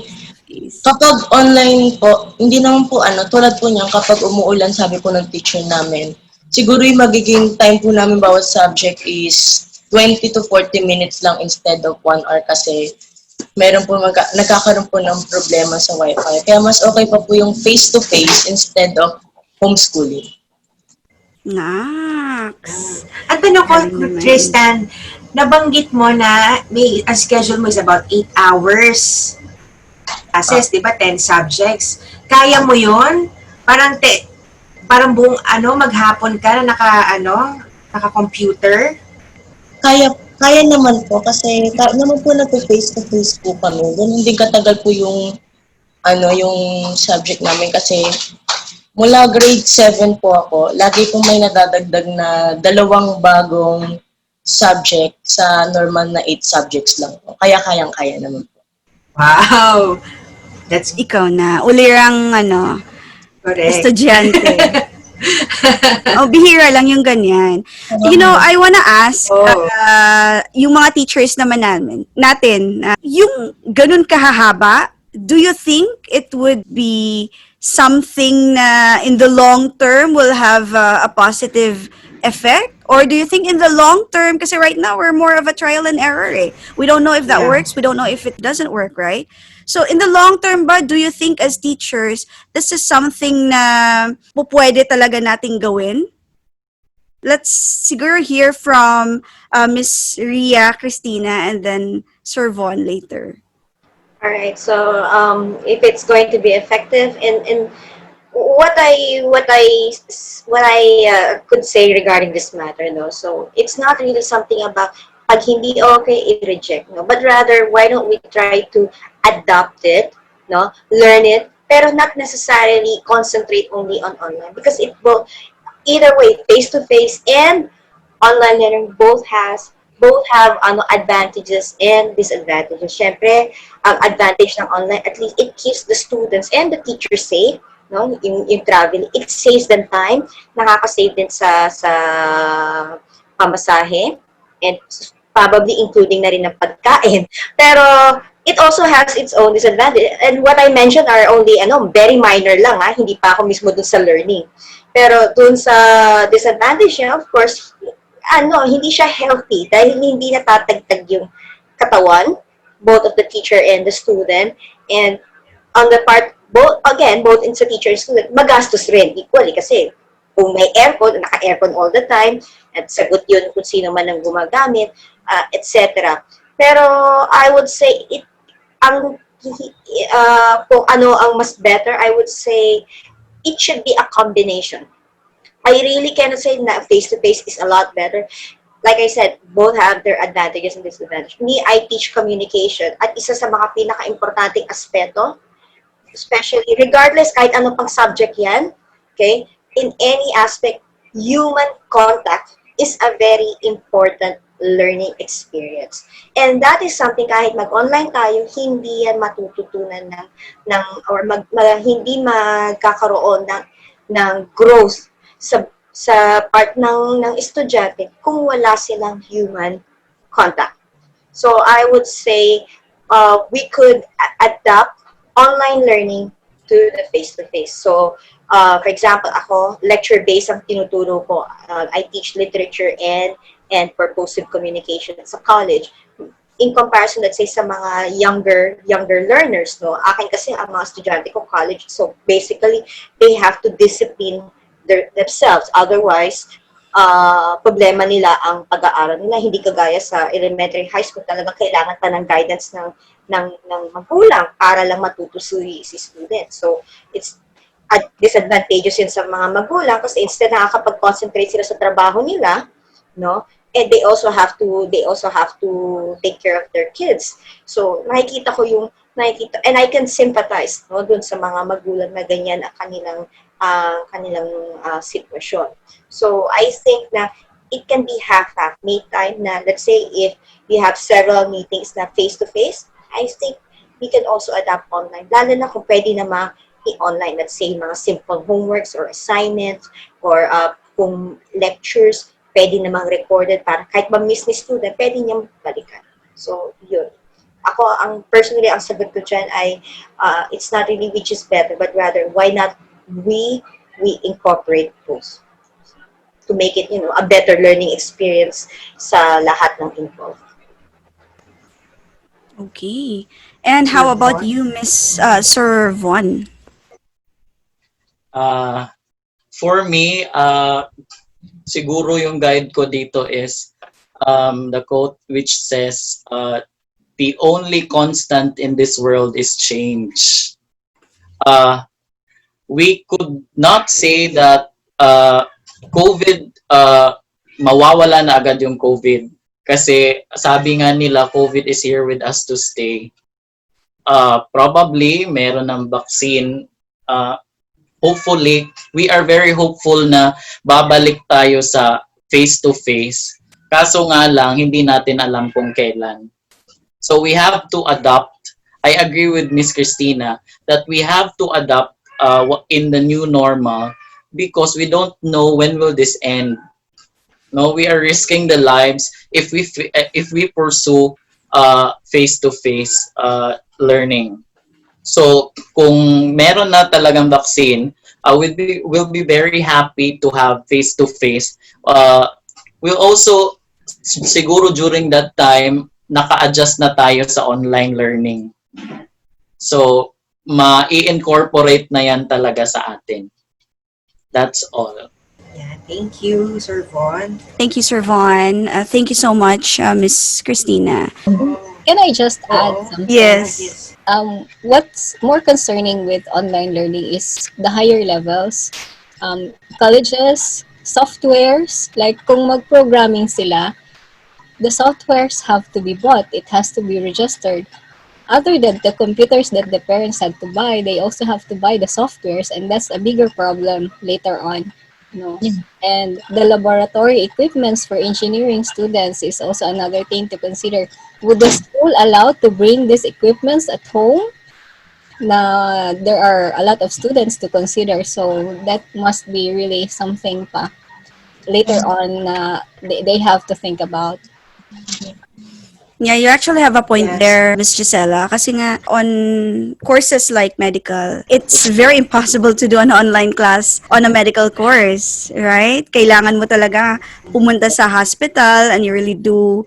kapag online po, hindi naman po tulad po niyan kapag umuulan, sabi po ng teacher namin, siguro yung magiging time po namin bawat subject is 20 to 40 minutes lang instead of 1 hour kasi meron po nagkakaroon po ng problema sa wifi. Kaya mas okay pa po yung face-to-face instead of homeschooling. Nax. At tanong ko, Galing naman. Tristan, nabanggit mo na ang schedule mo is about 8 hours. Classes, di ba? 10 subjects. Kaya mo yun? Parang buong maghapon ka na naka-computer? Kaya naman po kasi naman po face-to-face po kami. Ganun din katagal po yung yung subject namin kasi mula grade 7 po ako, lagi po may nadadagdag na 2 bagong subject sa normal na 8 subjects lang po. Kaya kayang-kaya naman po. Wow! That's Ikaw na. Ulirang, correct. estudyante. Bihira lang yung ganyan. You know, I wanna ask, yung mga teachers naman natin, yung ganun kahahaba, do you think it would be something na in the long term will have a positive effect? Or do you think in the long term, kasi right now we're more of a trial and error eh. We don't know if that Yeah. works, we don't know if it doesn't work, right? So in the long term ba, do you think as teachers, this is something na pwede talaga nating gawin? Let's siguro hear from Miss Ria, Christina, and then Sir Von later. All right. So, if it's going to be effective, in what I could say regarding this matter, no. So it's not really something about pag hindi okay, i-reject, no. But rather, why don't we try to adopt it, no, learn it, pero not necessarily concentrate only on online because it both either way, face to face and online learning both have advantages and disadvantages. Syempre, ang advantage ng online, at least it keeps the students and the teachers safe, no, in travel. It saves them time, nakaka-save din sa pamasahe, and probably including na rin ng pagkain. Pero it also has its own disadvantage. And what I mentioned are only very minor lang, hindi pa ako mismo dun sa learning. Pero dun sa disadvantage niya, of course, hindi siya healthy dahil hindi natatagtag yung katawan, both of the teacher and the student. And on the part, both in sa teacher and student, magastos rin equally kasi kung may aircon, naka-aircon all the time, at sagot yun kung sino man ang gumagamit, etc. Pero I would say, kung ano ang mas better, I would say, it should be a combination. I really cannot say na face-to-face is a lot better. Like I said, both have their advantages and disadvantages. Me, I teach communication. At isa sa mga pinaka-importanting aspeto, especially, regardless kahit ano pang subject yan, okay, in any aspect, human contact is a very important learning experience. And that is something kahit mag-online tayo, hindi yan matututunan hindi magkakaroon ng growth sa part ng estudyante kung wala silang human contact. So I would say we could adapt online learning to the face-to-face. So, for example, ako, lecture-based ang tinuturo ko. I teach literature and purposive communication sa college. In comparison, let's say, sa mga younger learners, no? Akin kasi ang mga estudyante ko college. So, basically, they have to discipline themselves. Otherwise, problema nila ang pag-aaral nila. Hindi kagaya sa elementary high school, talagang kailangan pa ng guidance ng magulang para lang matuto si student. So, it's disadvantageous yun sa mga magulang kasi instead nakakapag-concentrate sila sa trabaho nila, no? And they also have to take care of their kids. So, nakikita and I can sympathize, no, dun sa mga magulang na ganyan ang kanilang sitwasyon. So, I think na it can be half-half. May time na, let's say, if we have several meetings na face-to-face, I think we can also adapt online. Lalo na kung pwede na i-online. Let's say, mga simple homeworks or assignments or kung lectures, pwede namang recorded para kahit ma-miss ni student, pwede niyang balikan. So, yun. Ako, personally, ang sagot ko dyan ay it's not really which is better, but rather, why not we incorporate both to make it, a better learning experience sa lahat ng involved. Okay. And how about you, Miss Sir Von? For me, siguro yung guide ko dito is the quote which says, the only constant in this world is change. We could not say that COVID, mawawala na agad yung COVID. Kasi sabi nga nila, COVID is here with us to stay. Probably, meron ng vaccine. Hopefully, we are very hopeful na babalik tayo sa face-to-face. Kaso nga lang, hindi natin alam kung kailan. So we have to adapt. I agree with Miss Christina that we have to adapt in the new normal because we don't know when will this end. No, we are risking the lives if we pursue face-to-face learning. So, kung meron na talagang vaccine, we'll be very happy to have face-to-face. We'll also, siguro during that time, naka-adjust na tayo sa online learning. So, ma-i-incorporate na yan talaga sa atin. That's all. Yeah, thank you, Sir Von. Thank you, Sir Von. Thank you so much, Miss Christina. Can I just add something? Yes. What's more concerning with online learning is the higher levels. Colleges, softwares, like kung mag-programming sila, the softwares have to be bought. It has to be registered. Other than the computers that the parents had to buy, they also have to buy the softwares, and that's a bigger problem later on. And the laboratory equipments for engineering students is also another thing to consider. Would the school allow to bring these equipments at home? Na there are a lot of students to consider, so that must be really something pa later on they have to think about. Yeah, you actually have a point Yes. there, Miss Gisela. Kasi nga, on courses like medical, it's very impossible to do an online class on a medical course, right? Kailangan mo talaga pumunta sa hospital and you really do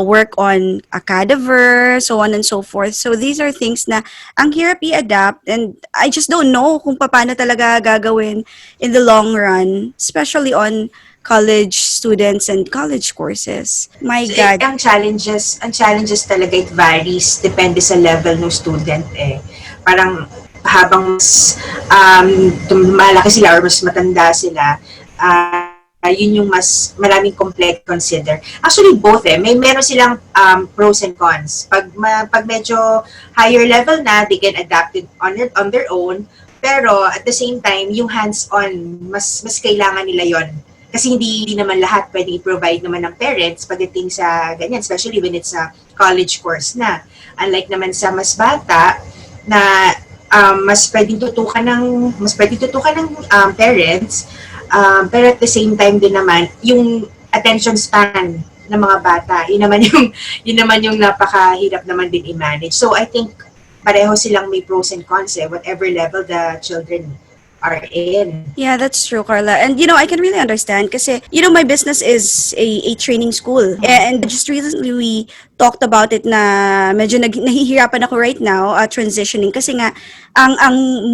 work on a cadaver, so on and so forth. So these are things na ang hirap i-adapt, and I just don't know kung paano talaga gagawin in the long run, especially on college students and college courses. My So, God. ang challenges talaga, it varies, depende sa level ng student eh. Parang habang mas malaki sila or mas matanda sila, yun yung mas maraming complex consider. Actually, both eh. Meron silang pros and cons. Pag medyo higher level na, they can adapt it on their own. Pero at the same time, yung hands-on, mas kailangan nila yon. Kasi hindi naman lahat pwedeng i-provide naman ng parents pagdating sa ganyan, especially when it's a college course na. Unlike naman sa mas bata na mas pwedeng tutukan ng parents, pero at the same time din naman yung attention span ng mga bata, yun naman yung napakahirap naman din i-manage. So I think pareho silang may pros and cons whatever level the children are in. Yeah, that's true, Carla. And I can really understand kasi my business is a training school. And just recently we talked about it na medyo nahihirapan ako right now transitioning kasi nga ang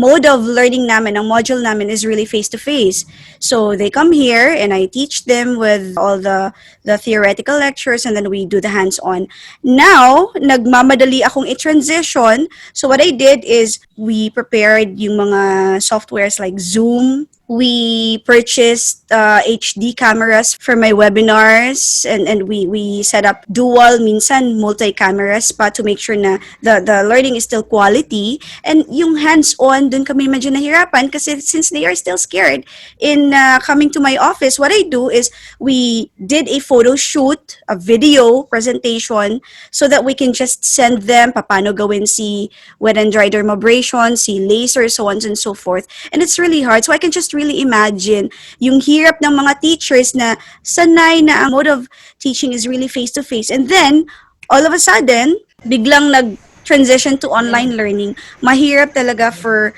mode of learning namin, ang module namin is really face to face. So they come here and I teach them with all the theoretical lectures and then we do the hands-on. Now, nagmamadali akong i-transition. So what I did is we prepared yung mga softwares like Zoom. We purchased HD cameras for my webinars and we set up dual, minsan multi-cameras pa to make sure na the learning is still quality. And yung hands-on, dun kami medyo nahirapan kasi since they are still scared in coming to my office, what I do is we did a photo shoot, a video presentation so that we can just send them paano gawin si wet and dry dermabrasion, si laser, so on and so forth. And it's really hard. So I can just really imagine yung hirap ng mga teachers na sanay na ang mode of teaching is really face-to-face. And then, all of a sudden, biglang nag-transition to online learning. Mahirap talaga for,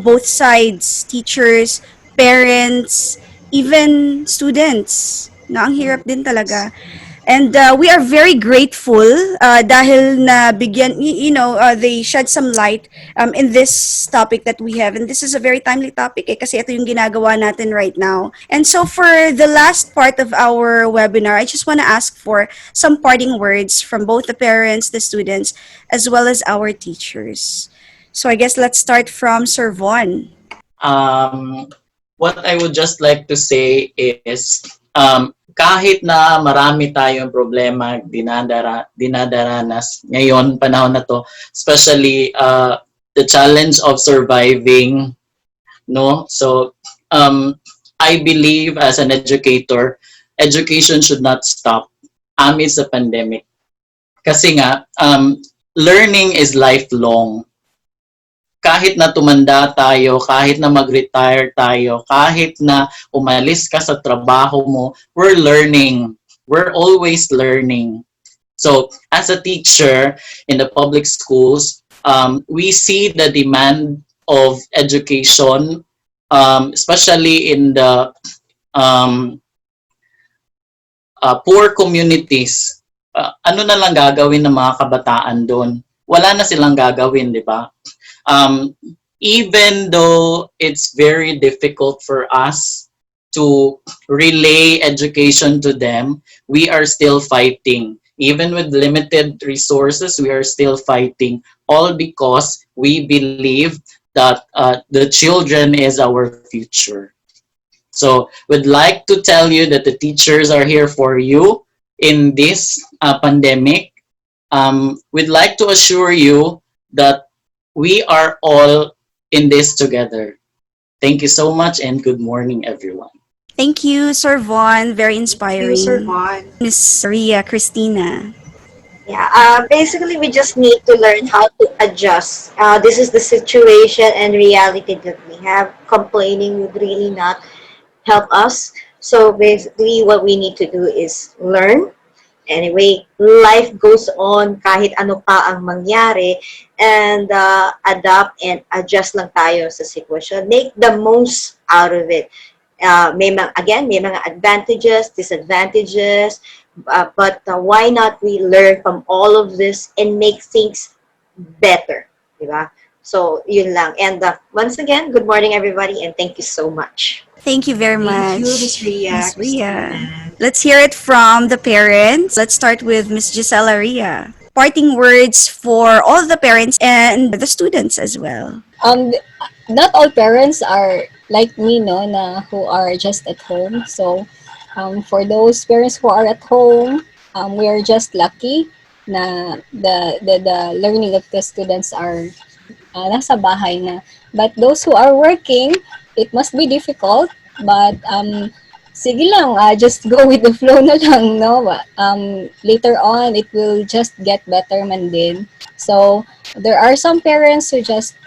both sides, teachers, parents, even students. Na ang hirap din talaga. And we are very grateful dahil na bigyan, they shed some light in this topic that we have. And this is a very timely topic kasi ito yung ginagawa natin right now. And so for the last part of our webinar, I just want to ask for some parting words from both the parents, the students, as well as our teachers. So I guess let's start from Sir Von. What I would just like to say is, kahit na marami tayong problema dinadaranas ngayon, panahon na to, especially the challenge of surviving, no? So, I believe as an educator, education should not stop amidst the pandemic. Kasi nga, learning is lifelong. Kahit na tumanda tayo, kahit na mag-retire tayo, kahit na umalis ka sa trabaho mo, we're learning. We're always learning. So, as a teacher in the public schools, we see the demand of education, especially in the poor communities. Ano na lang gagawin ng mga kabataan doon? Wala na silang gagawin, di ba? Even though it's very difficult for us to relay education to them, we are still fighting. Even with limited resources, we are still fighting, all because we believe that the children is our future. So we'd like to tell you that the teachers are here for you in this pandemic. We'd like to assure you that we are all in this together. Thank you so much and good morning, everyone. Thank you, Sir Von. Very inspiring. Thank you, Sir Von. Miss Ria Christina. Yeah, basically we just need to learn how to adjust. This is the situation and reality that we have. Complaining would really not help us. So basically what we need to do is learn Anyway, life goes on kahit ano pa ang mangyari, and adapt and adjust lang tayo sa sitwasyon. Make the most out of it. May mga advantages, disadvantages, but why not we learn from all of this and make things better, di ba? So, yun lang. And once again, good morning everybody and thank you so much. Thank you very Thank much. you, Miss Ria. Miss Ria. Christina. Let's hear it from the parents. Let's start with Miss Gisela Ria. Parting words for all the parents and the students as well. Um, Not all parents are like me, no, na who are just at home. So, for those parents who are at home, we are just lucky na the learning of the students are nasa bahay na. But those who are working, it must be difficult. But sige lang, just go with the flow na lang, no? Later on, it will just get better man din. So, there are some parents who just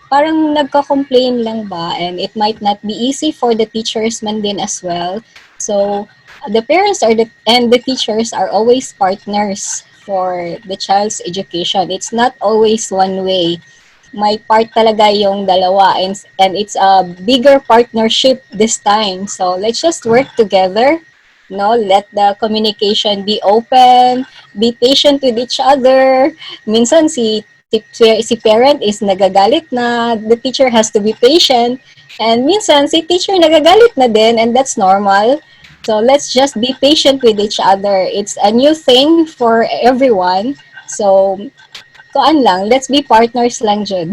parang nagko-complain lang ba, and it might not be easy for the teachers man din as well. So, the parents and the teachers are always partners for the child's education. It's not always one way. May part talaga yung dalawa, and it's a bigger partnership this time. So let's just work together. No, let the communication be open, be patient with each other. Minsan si parent is nagagalit na, the teacher has to be patient. And minsan si teacher nagagalit na din, and that's normal. So let's just be patient with each other. It's a new thing for everyone. So kuan lang, let's be partners lang jud.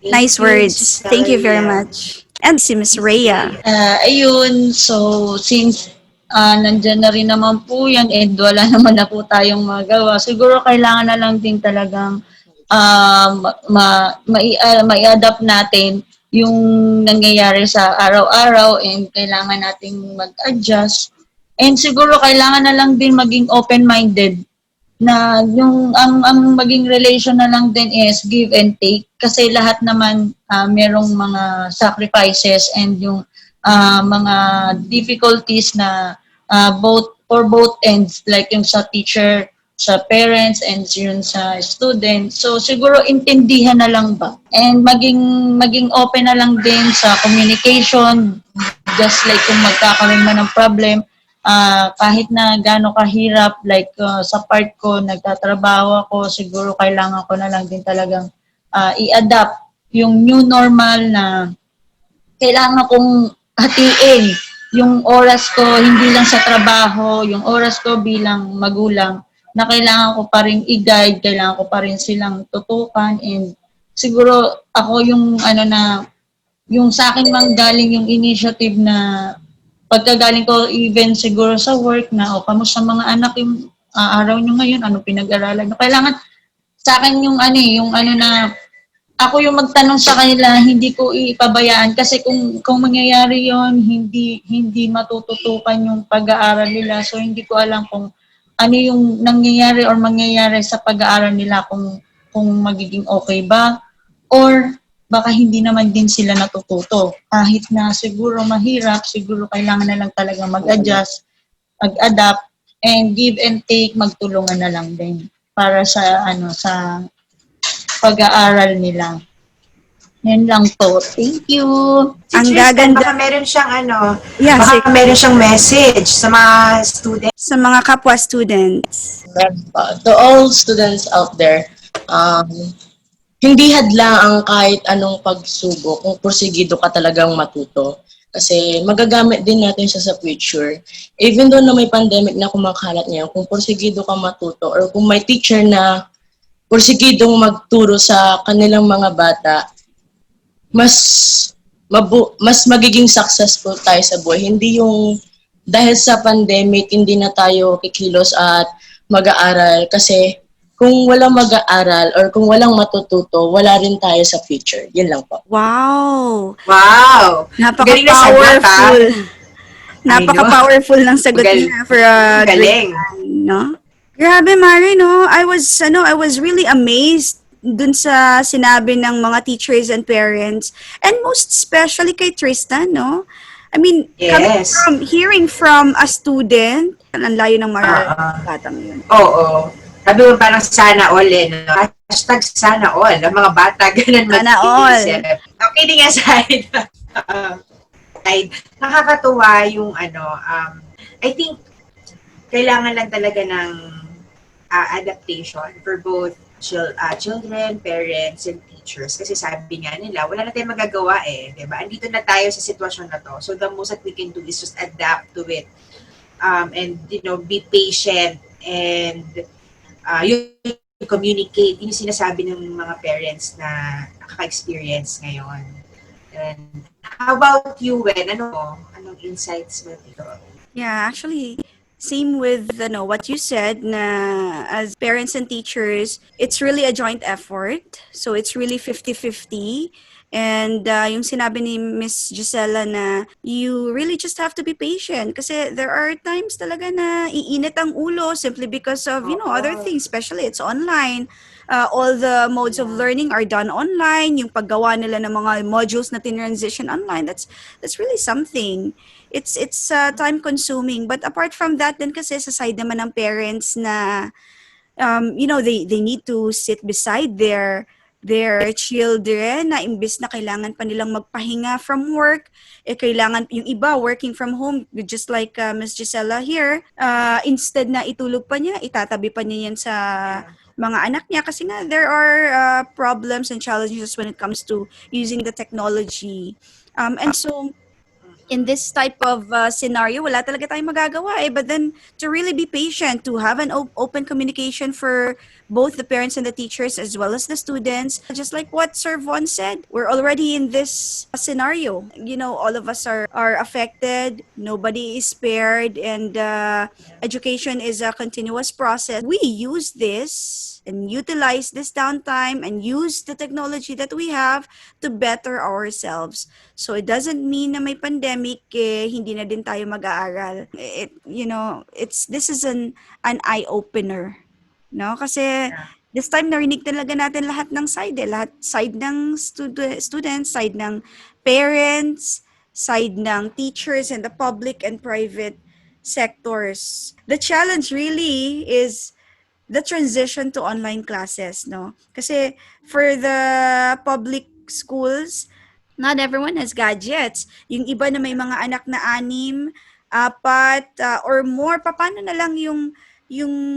Nice Thank you, words. Gisela Thank you very Ria. much. And si Miss Rhea. Ayun, so since nandyan na rin naman po yan and wala naman na po tayong magawa, siguro kailangan na lang din talagang mai-adapt natin yung nangyayari sa araw-araw and kailangan nating mag-adjust. And siguro kailangan na lang din maging open-minded na yung ang maging relation na lang din is give and take kasi lahat naman merong mga sacrifices and yung mga difficulties na both ends like yung sa teacher, sa parents and yun sa student. So siguro intindihan na lang ba and maging open na lang din sa communication, just like kung magkakaroon man ng problem, kahit na gaano kahirap, like sa part ko, nagtatrabaho ako, siguro kailangan ko na lang din talagang i-adapt yung new normal na kailangan kong hatiin yung oras ko, hindi lang sa trabaho, yung oras ko bilang magulang, na kailangan ko pa rin i-guide, kailangan ko pa rin silang tutukan, and siguro ako yung yung sa akin mang galing yung initiative na pagkagaling ko even siguro sa work na kamusta mga anak yung araw nyo ngayon, ano pinag-aralan nyo. Kailangan sa akin yung na ako yung magtanong sa kanila, hindi ko ipabayaan kasi kung mangyayari yon hindi matututukan yung pag-aaral nila. So hindi ko alam kung ano yung nangyayari or mangyayari sa pag-aaral nila, kung magiging okay ba or baka hindi naman din sila natututo. Kahit na siguro mahirap, siguro kailangan na lang talaga mag-adjust, mag-adapt, and give and take, magtulungan na lang din para sa sa pag-aaral nila. Yan lang po. Thank you. Si Ang Tristan, gaganda. baka meron siyang Yeah, baka meron siyang message sa mga students. sa mga kapwa students. To all students out there, hindi hadlang ang kahit anong pagsubok kung porsigido ka talagang matuto. Kasi magagamit din natin siya sa future. Even though na may pandemic na kumakalat ngayon, kung porsigido ka matuto or kung may teacher na porsigidong magturo sa kanilang mga bata, mas magiging successful tayo sa buhay. Hindi yung dahil sa pandemic, hindi na tayo kikilos at mag-aaral kasi kung walang mag-aaral or kung walang matututo, wala rin tayo sa future. Yun lang po. Wow! Wow! Galing na sagot, Napaka-powerful. Napaka-powerful ng sagot Galing. niya for a Galing. grade 9, no? Grabe, Mari, no? I was really amazed dun sa sinabi ng mga teachers and parents, and most especially kay Tristan, no? I mean, Yes. hearing from a student, ang layo ng Ah, batang yun. oo. Sabi mo parang sana all eh. No? Hashtag sana all. Ang mga bata ganun Sana all. mag-iisip. Kidding aside. Aside, nakakatuwa yung I think kailangan lang talaga ng adaptation for both children, parents, and teachers. Kasi sabi nga nila, wala na tayong magagawa eh. Diba? Andito na tayo sa sitwasyon na to. So the most that we can do is just adapt to it. And, be patient and you communicate. Yun yung sinasabi ng mga parents na nakaka-experience ngayon. And how about you, Wen? Anong insights mo dito? Yeah, actually, same with what you said na as parents and teachers, it's really a joint effort. So it's really 50-50. And yung sinabi ni Miss Gisela na you really just have to be patient kasi there are times talaga na iinit ang ulo simply because of, other things, especially it's online. All the modes of learning are done online. Yung paggawa nila ng mga modules na transition online, that's really something. It's time consuming, but apart from that din kasi sa side naman ng parents na they need to sit beside their children na imbes na kailangan pa nilang magpahinga from work, kailangan yung iba working from home, just like Ms. Gisela here, instead na itulog pa niya, itatabi pa niya yan sa mga anak niya kasi nga there are problems and challenges when it comes to using the technology. And so in this type of scenario, wala talaga tayong magagawa eh. But then, to really be patient, to have an open communication for both the parents and the teachers as well as the students. Just like what Sir Von said, we're already in this scenario. All of us are affected. Nobody is spared. And education is a continuous process. We use this and utilize this downtime and use the technology that we have to better ourselves. So it doesn't mean na may pandemic hindi na din tayo mag-aaral. This is an eye opener, no? Kasi this time narinig talaga natin lahat ng side, lahat side ng students, side ng parents, side ng teachers and the public and private sectors. The challenge really is the transition to online classes, no? Kasi for the public schools, not everyone has gadgets. Yung iba na may mga anak na 6, 4, or more, paano na lang yung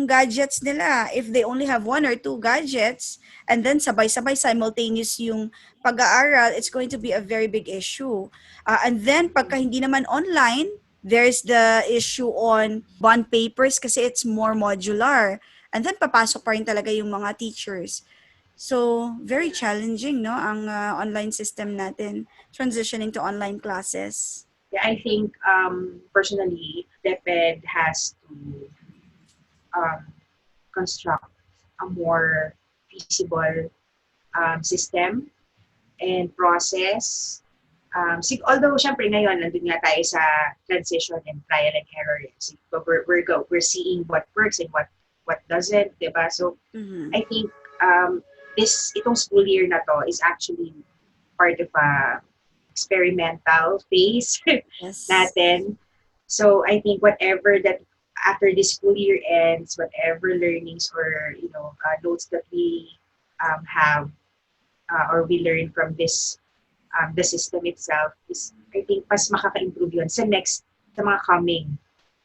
gadgets nila if they only have 1 or 2 gadgets and then sabay-sabay simultaneous yung pag-aaral, it's going to be a very big issue. And then pagka hindi naman online, there's the issue on bond papers kasi it's more modular. And then papasok pa rin talaga yung mga teachers. So, very challenging, no, ang online system natin, transitioning to online classes. Yeah, I think personally, DepEd has to construct a more feasible system and process. Although, syempre ngayon, nandun nga tayo sa transition and trial and error. So, we're seeing what works and what doesn't, diba? So, I think itong school year na to is actually part of a experimental phase natin. So I think whatever that after this school year ends, whatever learnings or notes that we have or we learn from this the system itself is, I think, mas makaka-improve yun sa mga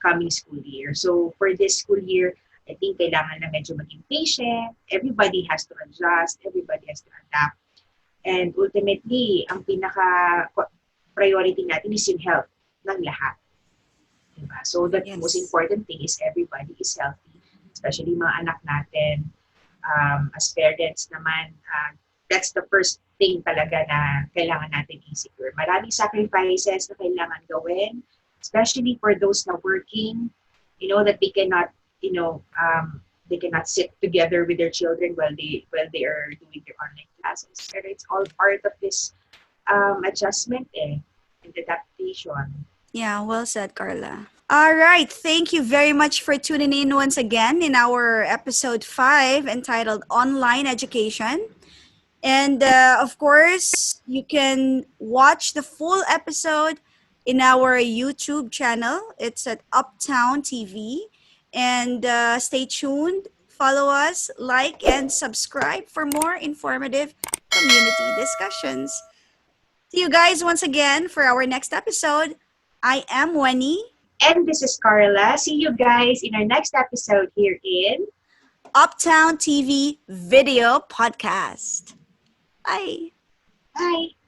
coming school year. So for this school year, I think kailangan na medyo maging patient. Everybody has to adjust. Everybody has to adapt. And ultimately, ang pinaka-priority natin is yung health ng lahat. Diba? So the most important thing is everybody is healthy. Especially mga anak natin. As parents naman, that's the first thing talaga na kailangan natin i-secure. Maraming sacrifices na kailangan gawin. Especially for those na working, that they cannot they cannot sit together with their children while they are doing their online classes. But it's all part of this adjustment and adaptation. Yeah, well said, Carla. All right, thank you very much for tuning in once again in our episode 5 entitled Online Education. And of course, you can watch the full episode in our YouTube channel. It's at Uptown TV. And stay tuned, follow us, like, and subscribe for more informative community discussions. See you guys once again for our next episode. I am Wenny. And this is Carla. See you guys in our next episode here in Uptown TV Video Podcast. Bye. Bye.